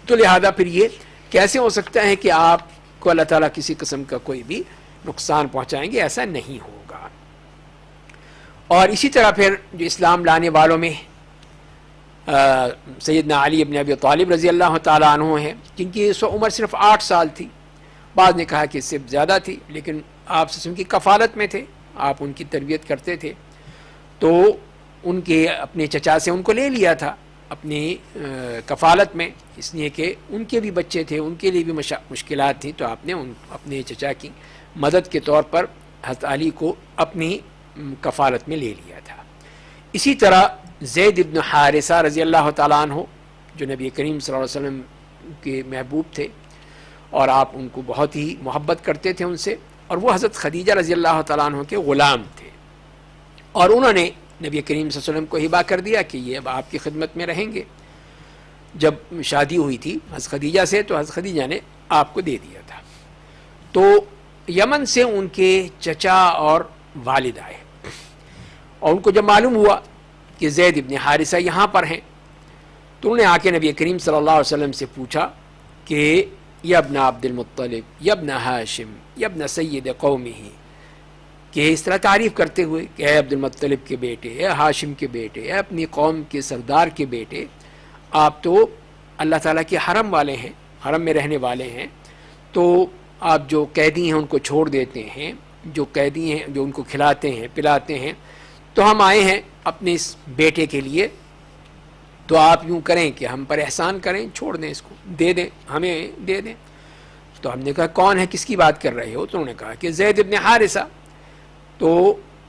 A: تو لہذا پھر یہ کیسے ہو سکتا ہے کہ آپ کو اللہ تعالیٰ کسی قسم کا کوئی بھی نقصان پہنچائیں گے، ایسا نہیں ہوگا۔ اور اسی طرح پھر جو اسلام لانے والوں میں سیدنا علی ابن ابی طالب رضی اللہ تعالیٰ عنہ ہیں، جن کی عمر صرف 8 سال تھی، بعض نے کہا کہ اس سے زیادہ تھی، لیکن آپ وسلم کی کفالت میں تھے، آپ ان کی تربیت کرتے تھے، تو ان کے اپنے چچا سے ان کو لے لیا تھا اپنی کفالت میں، اس لیے کہ ان کے بھی بچے تھے، ان کے لیے بھی مشکلات تھیں، تو آپ نے اپنے چچا کی مدد کے طور پر حضرت علی کو اپنی کفالت میں لے لیا تھا۔ اسی طرح زید ابن حارثہ رضی اللہ تعالیٰ عنہ، جو نبی کریم صلی اللہ علیہ وسلم کے محبوب تھے اور آپ ان کو بہت ہی محبت کرتے تھے ان سے، اور وہ حضرت خدیجہ رضی اللہ تعالیٰ عنہ کے غلام تھے، اور انہوں نے نبی کریم صلی اللہ علیہ وسلم کو ہبہ کر دیا کہ یہ اب آپ کی خدمت میں رہیں گے۔ جب شادی ہوئی تھی حضرت خدیجہ سے تو حضرت خدیجہ نے آپ کو دے دیا تھا۔ تو یمن سے ان کے چچا اور والد آئے، اور ان کو جب معلوم ہوا کہ زید ابن حارثہ یہاں پر ہیں، تو انہوں نے آ کے نبی کریم صلی اللہ علیہ وسلم سے پوچھا کہ یا ابن عبد المطلب یا ابن ہاشم یا ابن سید قومہ، کہ اس طرح تعریف کرتے ہوئے کہ اے عبد المطلب کے بیٹے، اے ہاشم کے بیٹے، اے اپنی قوم کے سردار کے بیٹے، آپ تو اللہ تعالیٰ کے حرم والے ہیں، حرم میں رہنے والے ہیں، تو آپ جو قیدی ہیں ان کو چھوڑ دیتے ہیں، جو قیدی ہیں جو ان کو کھلاتے ہیں پلاتے ہیں، تو ہم آئے ہیں اپنے اس بیٹے کے لیے، تو آپ یوں کریں کہ ہم پر احسان کریں، چھوڑ دیں، اس کو دے دیں، ہمیں دے دیں۔ تو ہم نے کہا کون ہے، کس کی بات کر رہے ہو؟ تو انہوں نے کہا کہ زید ابن حارثہ۔ تو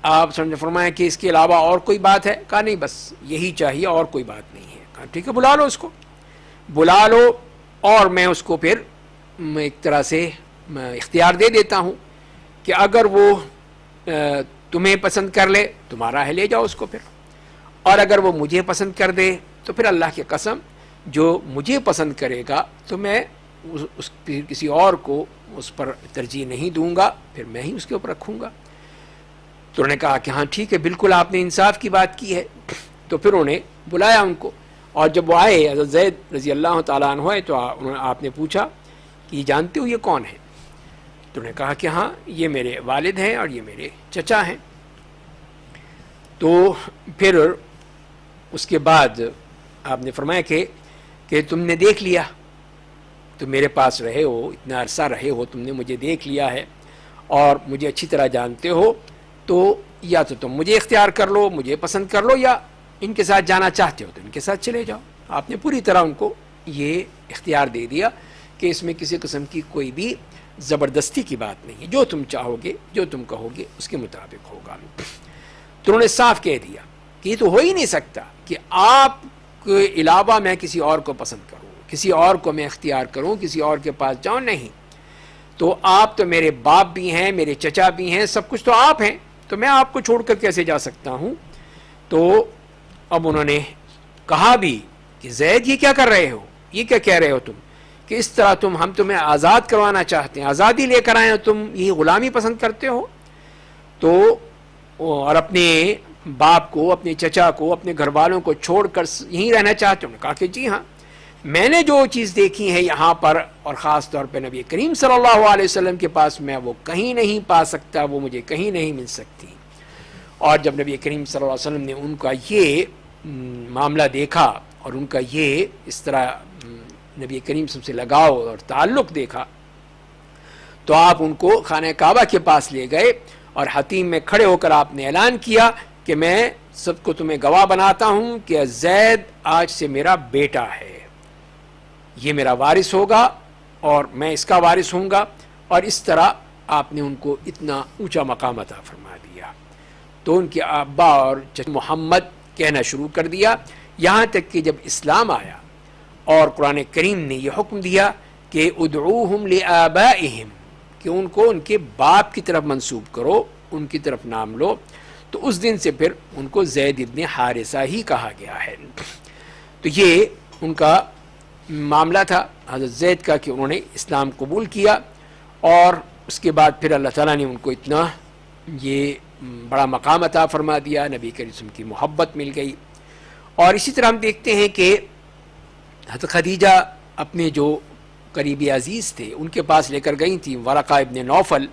A: آپ نے فرمایا کہ اس کے علاوہ اور کوئی بات ہے؟ کہا نہیں، بس یہی چاہیے، اور کوئی بات نہیں ہے۔ کہا ٹھیک ہے، بلا لو اس کو، بلا لو، اور میں اس کو پھر ایک طرح سے اختیار دے دیتا ہوں کہ اگر وہ تمہیں پسند کر لے تمہارا ہے، لے جاؤ اس کو پھر، اور اگر وہ مجھے پسند کر دے تو پھر اللہ کی قسم جو مجھے پسند کرے گا تو میں اس کسی اور کو اس پر ترجیح نہیں دوں گا، پھر میں ہی اس کے اوپر رکھوں گا۔ تو انہوں نے کہا کہ ہاں ٹھیک ہے، بالکل آپ نے انصاف کی بات کی ہے۔ تو پھر انہوں نے بلایا ان کو، اور جب وہ آئے حضرت زید رضی اللہ تعالیٰ عنہ آئے، تو آپ نے پوچھا کہ جانتے ہو یہ کون ہے؟ تو انہوں نے کہا کہ ہاں یہ میرے والد ہیں اور یہ میرے چچا ہیں۔ تو پھر اس کے بعد آپ نے فرمایا کہ تم نے دیکھ لیا، تم میرے پاس رہے ہو، اتنا عرصہ رہے ہو، تم نے مجھے دیکھ لیا ہے اور مجھے اچھی طرح جانتے ہو، تو یا تو تم مجھے اختیار کر لو، مجھے پسند کر لو، یا ان کے ساتھ جانا چاہتے ہو تو ان کے ساتھ چلے جاؤ۔ آپ نے پوری طرح ان کو یہ اختیار دے دیا کہ اس میں کسی قسم کی کوئی بھی زبردستی کی بات نہیں ہے، جو تم چاہو گے، جو تم کہو گے اس کے مطابق ہوگا۔ تو انہوں نے صاف کہہ دیا کہ یہ تو ہو ہی نہیں سکتا کہ آپ کے علاوہ میں کسی اور کو پسند کروں، کسی اور کو میں اختیار کروں، کسی اور کے پاس جاؤں، نہیں۔ تو آپ تو میرے باپ بھی ہیں، میرے چچا بھی ہیں، سب کچھ تو آپ ہیں، تو میں آپ کو چھوڑ کر کیسے جا سکتا ہوں؟ تو اب انہوں نے کہا بھی کہ زید یہ کیا کر رہے ہو، یہ کیا کہہ رہے ہو تم، کہ اس طرح ہم تمہیں آزاد کروانا چاہتے ہیں، آزادی لے کر آئے ہو، تم یہ غلامی پسند کرتے ہو؟ تو اور اپنے باپ کو، اپنے چچا کو، اپنے گھر والوں کو چھوڑ کر یہیں رہنا چاہتے ہو؟ نے کہا کہ جی ہاں، میں نے جو چیز دیکھی ہے یہاں پر، اور خاص طور پہ نبی کریم صلی اللہ علیہ وسلم کے پاس، میں وہ کہیں نہیں پا سکتا، وہ مجھے کہیں نہیں مل سکتی۔ اور جب نبی کریم صلی اللہ علیہ وسلم نے ان کا یہ معاملہ دیکھا اور ان کا یہ اس طرح نبی کریم صلی اللہ علیہ وسلم سے لگاؤ اور تعلق دیکھا، تو آپ ان کو خانہ کعبہ کے پاس لے گئے اور حتیم میں کھڑے ہو کر آپ نے اعلان کیا کہ میں سب کو تمہیں گواہ بناتا ہوں کہ زید آج سے میرا بیٹا ہے، یہ میرا وارث ہوگا اور میں اس کا وارث ہوں گا۔ اور اس طرح آپ نے ان کو اتنا اونچا مقام عطا فرما دیا۔ تو ان کے ابا اور محمد کہنا شروع کر دیا، یہاں تک کہ جب اسلام آیا اور قرآن کریم نے یہ حکم دیا کہ ادعوہم لآبائہم، کہ ان کو ان کے باپ کی طرف منسوب کرو، ان کی طرف نام لو، تو اس دن سے پھر ان کو زید ابن حارثہ ہی کہا گیا ہے۔ تو یہ ان کا معاملہ تھا حضرت زید کا کہ انہوں نے اسلام قبول کیا، اور اس کے بعد پھر اللہ تعالیٰ نے ان کو اتنا یہ بڑا مقام عطا فرما دیا، نبی کریم صلی اللہ علیہ وسلم کی محبت مل گئی۔ اور اسی طرح ہم دیکھتے ہیں کہ حضرت خدیجہ اپنے جو قریبی عزیز تھے ان کے پاس لے کر گئی تھیں، ورقہ ابن نوفل،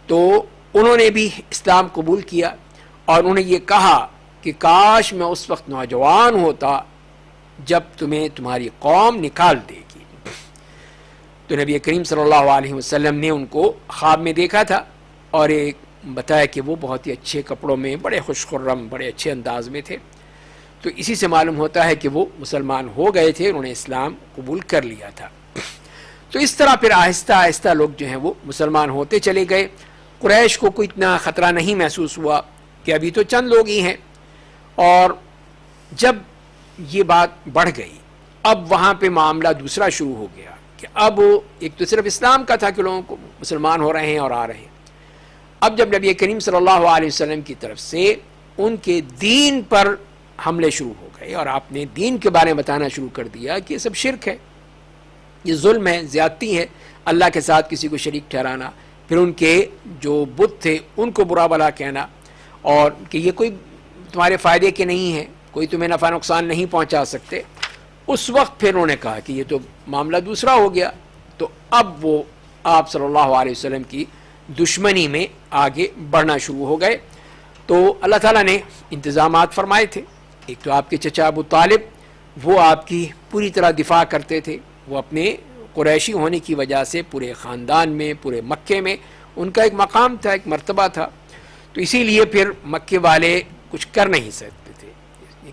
A: تو انہوں نے بھی اسلام قبول کیا اور انہوں نے یہ کہا کہ کاش میں اس وقت نوجوان ہوتا جب تمہیں تمہاری قوم نکال دے گی۔ تو نبی کریم صلی اللہ علیہ وسلم نے ان کو خواب میں دیکھا تھا اور ایک بتایا کہ وہ بہت ہی اچھے کپڑوں میں، بڑے خوش خرم، بڑے اچھے انداز میں تھے۔ تو اسی سے معلوم ہوتا ہے کہ وہ مسلمان ہو گئے تھے، انہوں نے اسلام قبول کر لیا تھا۔ تو اس طرح پھر آہستہ آہستہ لوگ جو ہیں وہ مسلمان ہوتے چلے گئے۔ قریش کو کوئی اتنا خطرہ نہیں محسوس ہوا کہ ابھی تو چند لوگ ہی ہیں، اور جب یہ بات بڑھ گئی اب وہاں پہ معاملہ دوسرا شروع ہو گیا کہ اب ایک تو صرف اسلام کا تھا کہ لوگوں کو مسلمان ہو رہے ہیں اور آ رہے ہیں، اب جب نبی کریم صلی اللہ علیہ وسلم کی طرف سے ان کے دین پر حملے شروع ہو گئے اور آپ نے دین کے بارے میں بتانا شروع کر دیا کہ یہ سب شرک ہے، یہ ظلم ہے، زیادتی ہے، اللہ کے ساتھ کسی کو شریک ٹھہرانا، پھر ان کے جو بت تھے ان کو برا بھلا کہنا، اور کہ یہ کوئی تمہارے فائدے کے نہیں ہے، کوئی تمہیں نفع نقصان نہیں پہنچا سکتے۔ اس وقت پھر انہوں نے کہا کہ یہ تو معاملہ دوسرا ہو گیا، تو اب وہ آپ صلی اللہ علیہ وسلم کی دشمنی میں آگے بڑھنا شروع ہو گئے۔ تو اللہ تعالیٰ نے انتظامات فرمائے تھے۔ ایک تو آپ کے چچا ابو طالب، وہ آپ کی پوری طرح دفاع کرتے تھے، وہ اپنے قریشی ہونے کی وجہ سے پورے خاندان میں، پورے مکے میں ان کا ایک مقام تھا، ایک مرتبہ تھا، تو اسی لیے پھر مکے والے کچھ کر نہیں سکتے تھے،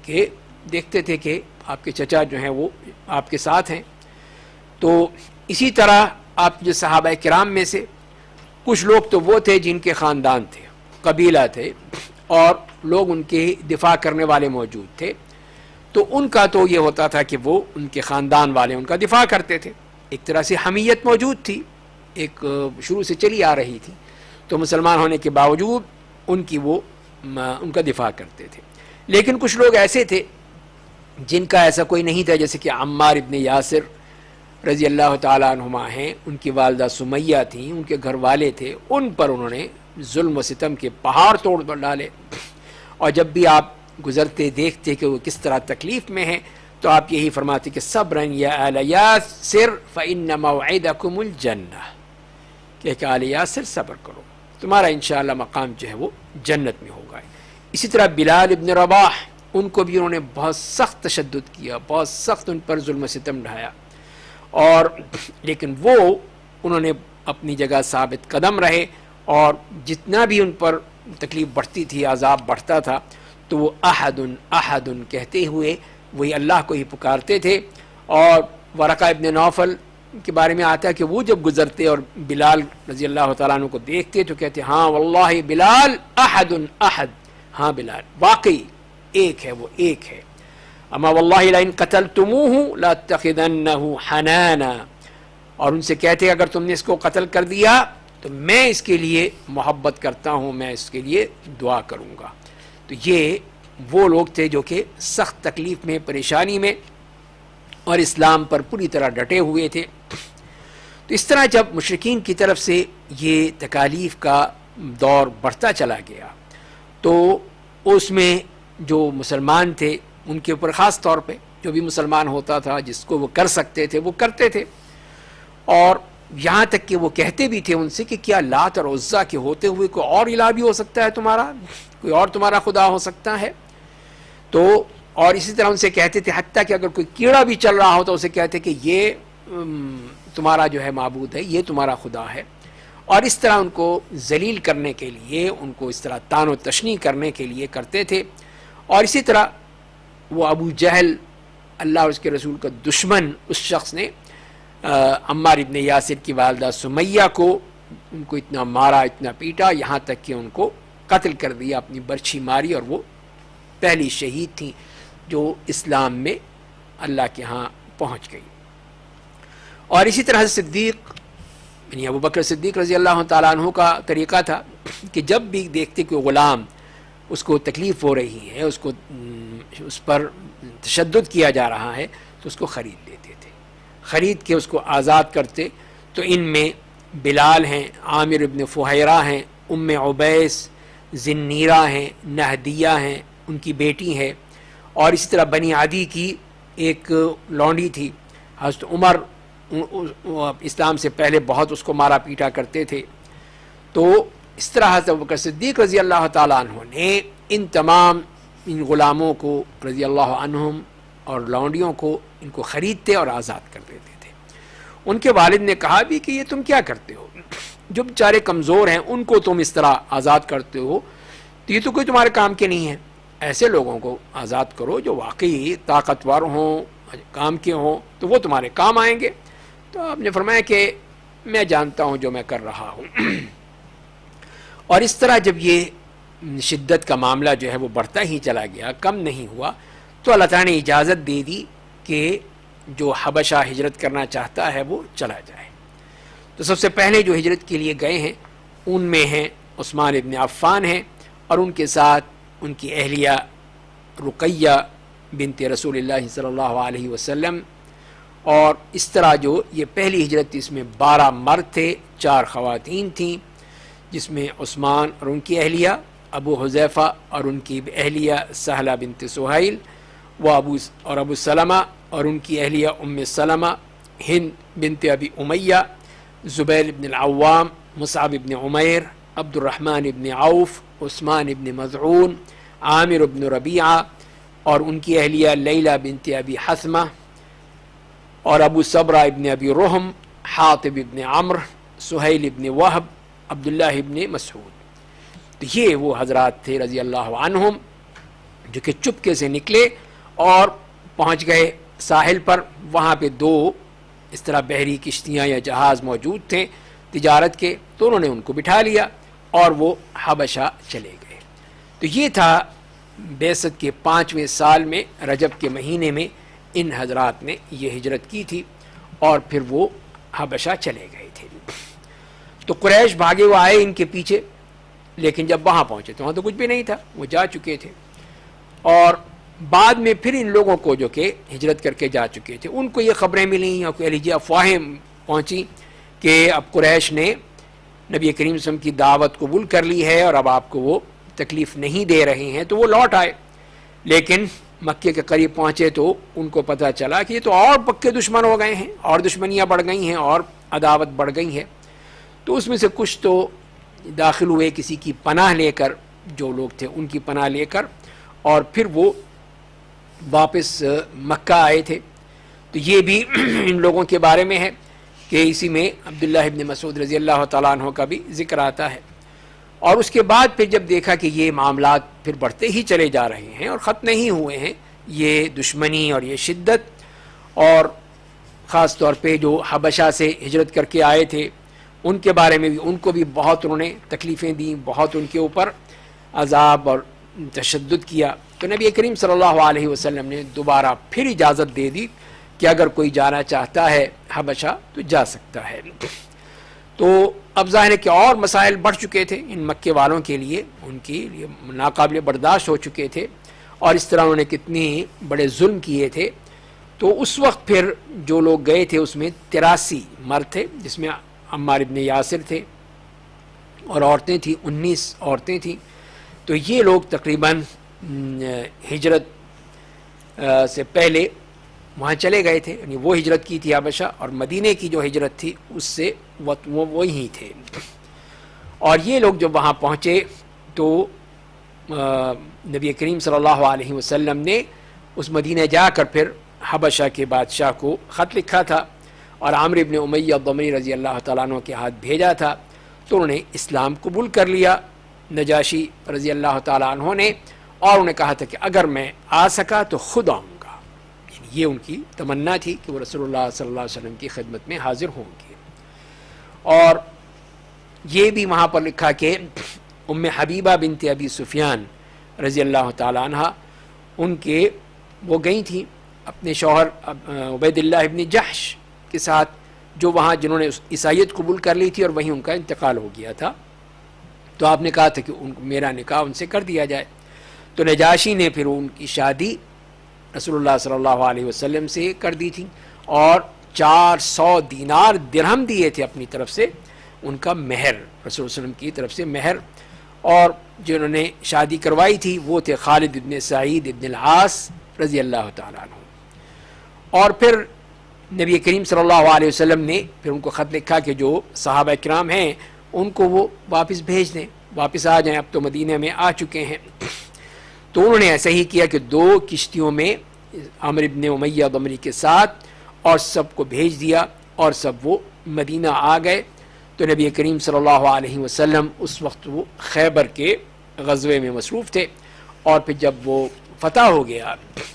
A: کہ دیکھتے تھے کہ آپ کے چچا جو ہیں وہ آپ کے ساتھ ہیں۔ تو اسی طرح آپ جو صحابہ کرام میں سے کچھ لوگ تو وہ تھے جن کے خاندان تھے، قبیلہ تھے، اور لوگ ان کے دفاع کرنے والے موجود تھے، تو ان کا تو یہ ہوتا تھا کہ وہ ان کے خاندان والے ان کا دفاع کرتے تھے۔ ایک طرح سے حمیت موجود تھی، ایک شروع سے چلی آ رہی تھی، تو مسلمان ہونے کے باوجود ان کا دفاع کرتے تھے۔ لیکن کچھ لوگ ایسے تھے جن کا ایسا کوئی نہیں تھا، جیسے کہ عمار ابن یاسر رضی اللہ تعالیٰ عنہما ہیں، ان کی والدہ سمیہ تھیں، ان کے گھر والے تھے، ان پر انہوں نے ظلم و ستم کے پہاڑ توڑ ڈالے، اور جب بھی آپ گزرتے دیکھتے کہ وہ کس طرح تکلیف میں ہیں تو آپ یہی فرماتے کہ صبرن یا آل یاسر فإن موعدکم الجنہ، کہ آل یاسر صبر کرو، تمہارا انشاءاللہ مقام جو ہے وہ جنت میں ہوگا۔ اسی طرح بلال ابن رباح، ان کو بھی انہوں نے بہت سخت تشدد کیا، بہت سخت ان پر ظلم و ستم ڈھایا، اور لیکن وہ انہوں نے اپنی جگہ ثابت قدم رہے، اور جتنا بھی ان پر تکلیف بڑھتی تھی، عذاب بڑھتا تھا، تو وہ احد احد کہتے ہوئے وہی اللہ کو ہی پکارتے تھے۔ اور ورقہ ابن نوفل کے بارے میں آتا ہے کہ وہ جب گزرتے اور بلال رضی اللہ تعالیٰ عنہ کو دیکھتے تو کہتے ہاں واللہ بلال احد احد، ہاں بلال واقعی ایک ہے، وہ ایک ہے۔ اما واللہ لئن قتلتموہ لاتخذنہ حنانا، اور ان سے کہتے اگر تم نے اس کو قتل کر دیا تو میں اس کے لیے محبت کرتا ہوں، میں اس کے لیے دعا کروں گا۔ تو یہ وہ لوگ تھے جو کہ سخت تکلیف میں، پریشانی میں، اور اسلام پر پوری طرح ڈٹے ہوئے تھے۔ تو اس طرح جب مشرکین کی طرف سے یہ تکالیف کا دور بڑھتا چلا گیا تو اس میں جو مسلمان تھے ان کے اوپر خاص طور پہ جو بھی مسلمان ہوتا تھا جس کو وہ کر سکتے تھے وہ کرتے تھے، اور یہاں تک کہ وہ کہتے بھی تھے ان سے کہ کیا لات اور عزا کے ہوتے ہوئے کوئی اور الہ بھی ہو سکتا ہے تمہارا، کوئی اور تمہارا خدا ہو سکتا ہے؟ تو اور اسی طرح ان سے کہتے تھے حتیٰ کہ اگر کوئی کیڑا بھی چل رہا ہو تو اسے کہتے کہ یہ تمہارا جو ہے معبود ہے، یہ تمہارا خدا ہے، اور اس طرح ان کو ذلیل کرنے کے لیے، ان کو اس طرح طعن و تشنیع کرنے کے لیے کرتے تھے۔ اور اسی طرح وہ ابو جہل، اللہ اور اس کے رسول کا دشمن، اس شخص نے عمار ابن یاسر کی والدہ سمیہ کو ان کو اتنا مارا، اتنا پیٹا، یہاں تک کہ ان کو قتل کر دیا، اپنی برچھی ماری، اور وہ پہلی شہید تھیں جو اسلام میں اللہ کے ہاں پہنچ گئی۔ اور اسی طرح صدیق یعنی ابو بکر صدیق رضی اللہ تعالیٰ عنہ کا طریقہ تھا کہ جب بھی دیکھتے کہ غلام اس کو تکلیف ہو رہی ہے، اس پر تشدد کیا جا رہا ہے، تو اس کو خرید لیتے تھے، خرید کے اس کو آزاد کرتے۔ تو ان میں بلال ہیں، عامر ابن فہیرہ ہیں، ام عبیس، زنیرہ ہیں، نہدیہ ہیں، ان کی بیٹی ہے، اور اسی طرح بنی عدی کی ایک لونڈی تھی، حضرت عمر اسلام سے پہلے بہت اس کو مارا پیٹا کرتے تھے. تو اس طرح حضرت ابوبکر صدیق رضی اللہ تعالیٰ عنہ نے ان تمام ان غلاموں کو رضی اللہ عنہم اور لونڈیوں کو ان کو خریدتے اور آزاد کر دیتے تھے. ان کے والد نے کہا بھی کہ یہ تم کیا کرتے ہو, جو بیچارے کمزور ہیں ان کو تم اس طرح آزاد کرتے ہو, تو یہ تو کوئی تمہارے کام کے نہیں ہیں. ایسے لوگوں کو آزاد کرو جو واقعی طاقتور ہوں, کام کے ہوں, تو وہ تمہارے کام آئیں گے. تو آپ نے فرمایا کہ میں جانتا ہوں جو میں کر رہا ہوں. اور اس طرح جب یہ شدت کا معاملہ جو ہے وہ بڑھتا ہی چلا گیا, کم نہیں ہوا, تو اللہ تعالیٰ نے اجازت دے دی کہ جو حبشہ ہجرت کرنا چاہتا ہے وہ چلا جائے. تو سب سے پہلے جو ہجرت کے لیے گئے ہیں ان میں ہیں عثمان ابن عفان ہیں, اور ان کے ساتھ ان کی اہلیہ رقیہ بنت رسول اللہ صلی اللہ علیہ وسلم. اور اس طرح جو یہ پہلی ہجرت تھی اس میں 12 مرد تھے, 4 خواتین تھیں, جس میں عثمان اور ان کی اہلیہ, ابو حذیفہ اور ان کی اہلیہ سہلہ بنت سہیل, وہ ابو سلمہ اور ان کی اہلیہ ام سلمہ, ہند بنت ابی امیہ, زبیر بن العوام, مصعب بن عمیر, عبد الرحمن ابن عوف, عثمان ابن مذعون, عامر ابن ربیعہ اور ان کی اہلیہ لیلہ بنت ابی حثمہ, اور ابو صبرہ ابن ابی رحم, حاطب ابن عمر, سہیل ابن وہب, عبداللہ ابن مسعود. تو یہ وہ حضرات تھے رضی اللہ عنہم جو کہ چپکے سے نکلے اور پہنچ گئے ساحل پر. وہاں پہ 2 اس طرح بحری کشتیاں یا جہاز موجود تھے تجارت کے, تو انہوں نے ان کو بٹھا لیا اور وہ حبشہ چلے گئے. تو یہ تھا بعثت کے 5ویں سال میں رجب کے مہینے میں ان حضرات نے یہ ہجرت کی تھی, اور پھر وہ حبشہ چلے گئے تھے. تو قریش بھاگے وہ آئے ان کے پیچھے, لیکن جب وہاں پہنچے تو وہاں تو کچھ بھی نہیں تھا, وہ جا چکے تھے. اور بعد میں پھر ان لوگوں کو جو کہ ہجرت کر کے جا چکے تھے ان کو یہ خبریں ملیں اور کوئی افواہیں پہنچی کہ اب قریش نے نبی کریم صلی اللہ علیہ وسلم کی دعوت قبول کر لی ہے اور اب آپ کو وہ تکلیف نہیں دے رہے ہیں, تو وہ لوٹ آئے. لیکن مکے کے قریب پہنچے تو ان کو پتہ چلا کہ یہ تو اور پکے دشمن ہو گئے ہیں, اور دشمنیاں بڑھ گئی ہیں اور عداوت بڑھ گئی ہے. تو اس میں سے کچھ تو داخل ہوئے کسی کی پناہ لے کر, جو لوگ تھے ان کی پناہ لے کر, اور پھر وہ واپس مکہ آئے تھے. تو یہ بھی ان لوگوں کے بارے میں ہے کہ اسی میں عبداللہ ابن مسعود رضی اللہ تعالیٰ عنہ کا بھی ذکر آتا ہے. اور اس کے بعد پھر جب دیکھا کہ یہ معاملات پھر بڑھتے ہی چلے جا رہے ہیں اور ختم نہیں ہوئے ہیں, یہ دشمنی اور یہ شدت, اور خاص طور پہ جو حبشہ سے ہجرت کر کے آئے تھے ان کے بارے میں بھی ان کو بھی بہت انہوں نے تکلیفیں دیں, بہت ان کے اوپر عذاب اور تشدد کیا. تو نبی کریم صلی اللہ علیہ وسلم نے دوبارہ پھر اجازت دے دی کہ اگر کوئی جانا چاہتا ہے حبشہ تو جا سکتا ہے. تو اب ظاہر ہے کہ اور مسائل بڑھ چکے تھے ان مکے والوں کے لیے, ان کے لیے ناقابل برداشت ہو چکے تھے, اور اس طرح انہوں نے کتنے بڑے ظلم کیے تھے. تو اس وقت پھر جو لوگ گئے تھے اس میں 83 مرد تھے, جس میں عمار ابن یاسر تھے, اور عورتیں تھیں 19 عورتیں تھیں. تو یہ لوگ تقریباً ہجرت سے پہلے وہاں چلے گئے تھے, یعنی وہ ہجرت کی تھی حبشہ, اور مدینے کی جو ہجرت تھی اس سے وہ وہی تھے. اور یہ لوگ جب وہاں پہنچے تو نبی کریم صلی اللہ علیہ وسلم نے اس مدینہ جا کر پھر حبشہ کے بادشاہ کو خط لکھا تھا, اور عامر ابن امیہ الضمری رضی اللہ تعالیٰ عنہ کے ہاتھ بھیجا تھا. تو انہوں نے اسلام قبول کر لیا نجاشی رضی اللہ تعالیٰ عنہ نے, اور انہوں نے کہا تھا کہ اگر میں آ سکا تو خود آؤں گا. یہ ان کی تمنا تھی کہ وہ رسول اللہ صلی اللہ علیہ وسلم کی خدمت میں حاضر ہوں گے. اور یہ بھی وہاں پر لکھا کہ ام حبیبہ بنت ابی سفیان رضی اللہ تعالیٰ عنہ, ان کے وہ گئی تھیں اپنے شوہر عبید اللہ ابن جحش کے ساتھ, جو وہاں جنہوں نے عیسائیت قبول کر لی تھی اور وہیں ان کا انتقال ہو گیا تھا. تو آپ نے کہا تھا کہ میرا نکاح ان سے کر دیا جائے. تو نجاشی نے پھر ان کی شادی رسول اللہ صلی اللہ علیہ وسلم سے کر دی تھی, اور 400 دینار درہم دیے تھے اپنی طرف سے, ان کا مہر, رسول اللہ علیہ وسلم کی طرف سے مہر. اور جنہوں نے شادی کروائی تھی وہ تھے خالد ابن سعید ابن العاص رضی اللہ تعالیٰ عنہ. اور پھر نبی کریم صلی اللہ علیہ وسلم نے پھر ان کو خط لکھا کہ جو صحابہ کرام ہیں ان کو وہ واپس بھیج دیں، واپس آ جائیں، اب تو مدینہ میں آ چکے ہیں۔ تو انہوں نے ایسا ہی کیا کہ 2 کشتیوں میں عمرو بن امیہ ضمری کے ساتھ اور سب کو بھیج دیا اور سب وہ مدینہ آ گئے۔ تو نبی کریم صلی اللہ علیہ وسلم اس وقت وہ خیبر کے غزوے میں مصروف تھے، اور پھر جب وہ فتح ہو گیا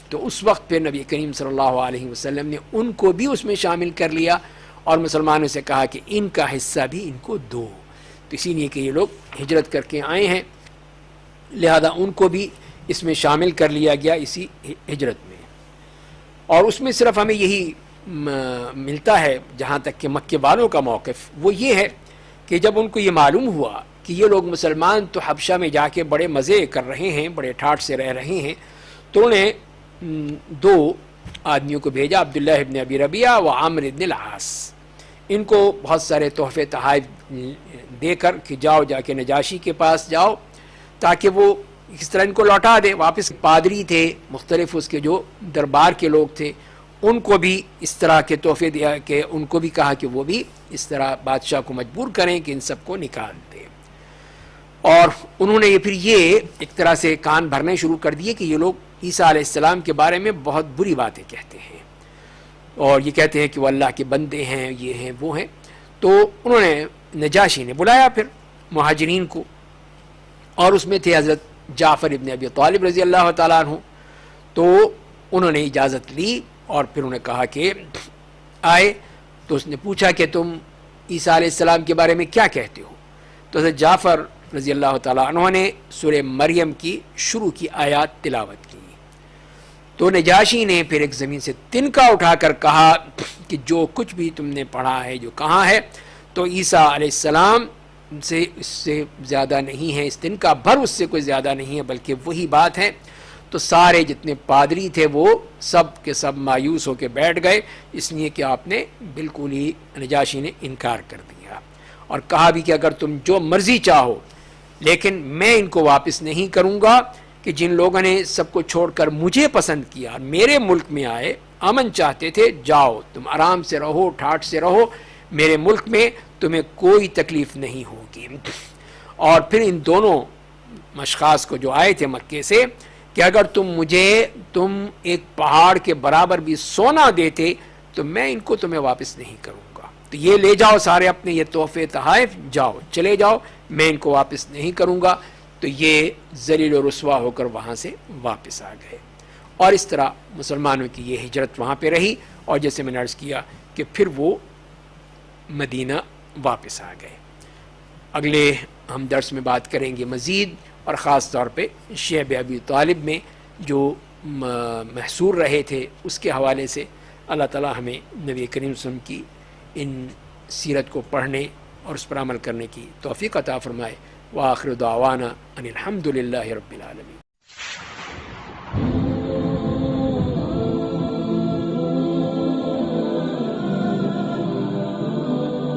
A: تو اس وقت پھر نبی کریم صلی اللہ علیہ وسلم نے ان کو بھی اس میں شامل کر لیا اور مسلمانوں سے کہا کہ ان کا حصہ بھی ان کو دو۔ تو اسی لیے کہ یہ لوگ ہجرت کر کے آئے ہیں، لہذا ان کو بھی اس میں شامل کر لیا گیا اسی ہجرت میں۔ اور اس میں صرف ہمیں یہی ملتا ہے جہاں تک کہ مکے والوں کا موقف وہ یہ ہے کہ جب ان کو یہ معلوم ہوا کہ یہ لوگ مسلمان تو حبشہ میں جا کے بڑے مزے کر رہے ہیں، بڑے ٹھاٹ سے رہ رہے ہیں، تو انہوں نے 2 آدمیوں کو بھیجا، عبداللہ ابن ابی ربیعہ و عامر ابن العاص۔ ان کو بہت سارے تحفے تحائف دے کر کہ جاؤ جا کے نجاشی کے پاس جاؤ تاکہ وہ اس طرح ان کو لوٹا دے واپس۔ پادری تھے، مختلف اس کے جو دربار کے لوگ تھے، ان کو بھی اس طرح کے تحفے دیا کہ ان کو بھی کہا کہ وہ بھی اس طرح بادشاہ کو مجبور کریں کہ ان سب کو نکال دے۔ اور انہوں نے پھر یہ ایک طرح سے کان بھرنے شروع کر دیے کہ یہ لوگ عیسیٰ علیہ السلام کے بارے میں بہت بری باتیں کہتے ہیں اور یہ کہتے ہیں کہ وہ اللہ کے بندے ہیں، یہ ہیں وہ ہیں۔ تو انہوں نے نجاشی نے بلایا پھر مہاجرین کو، اور اس میں تھے حضرت جعفر ابن ابی طالب رضی اللہ تعالیٰ عنہ۔ تو انہوں نے اجازت لی اور پھر انہوں نے کہا کہ آئے، تو اس نے پوچھا کہ تم عیسیٰ علیہ السلام کے بارے میں کیا کہتے ہو؟ تو حضرت جعفر رضی اللہ تعالیٰ عنہ نے سورہ مریم کی شروع کی آیات تلاوت کی۔ تو نجاشی نے پھر ایک زمین سے تنکا اٹھا کر کہا کہ جو کچھ بھی تم نے پڑھا ہے، جو کہا ہے، تو عیسیٰ علیہ السلام سے اس سے زیادہ نہیں ہے، اس تنکا بھر اس سے کوئی زیادہ نہیں ہے، بلکہ وہی بات ہے۔ تو سارے جتنے پادری تھے وہ سب کے سب مایوس ہو کے بیٹھ گئے، اس لیے کہ آپ نے بالکل ہی نجاشی نے انکار کر دیا اور کہا بھی کہ اگر تم جو مرضی چاہو لیکن میں ان کو واپس نہیں کروں گا کہ جن لوگوں نے سب کو چھوڑ کر مجھے پسند کیا، میرے ملک میں آئے، امن چاہتے تھے، جاؤ تم آرام سے رہو، ٹھاٹ سے رہو میرے ملک میں، تمہیں کوئی تکلیف نہیں ہوگی۔ اور پھر ان دونوں اشخاص کو جو آئے تھے مکے سے کہ اگر تم ایک پہاڑ کے برابر بھی سونا دیتے تو میں ان کو تمہیں واپس نہیں کروں گا، تو یہ لے جاؤ سارے اپنے یہ تحفے تحائف، جاؤ چلے جاؤ، میں ان کو واپس نہیں کروں گا۔ تو یہ ذلیل و رسوا ہو کر وہاں سے واپس آ گئے، اور اس طرح مسلمانوں کی یہ ہجرت وہاں پہ رہی، اور جیسے میں نے عرض کیا کہ پھر وہ مدینہ واپس آ گئے۔ اگلے ہم درس میں بات کریں گے مزید، اور خاص طور پہ شیب ابی طالب میں جو محصور رہے تھے اس کے حوالے سے۔ اللہ تعالی ہمیں نبی کریم صلی اللہ علیہ وسلم کی ان سیرت کو پڑھنے اور اس پر عمل کرنے کی توفیق عطا فرمائے۔ وآخر دعوانا ان الحمد للہ رب العالمین۔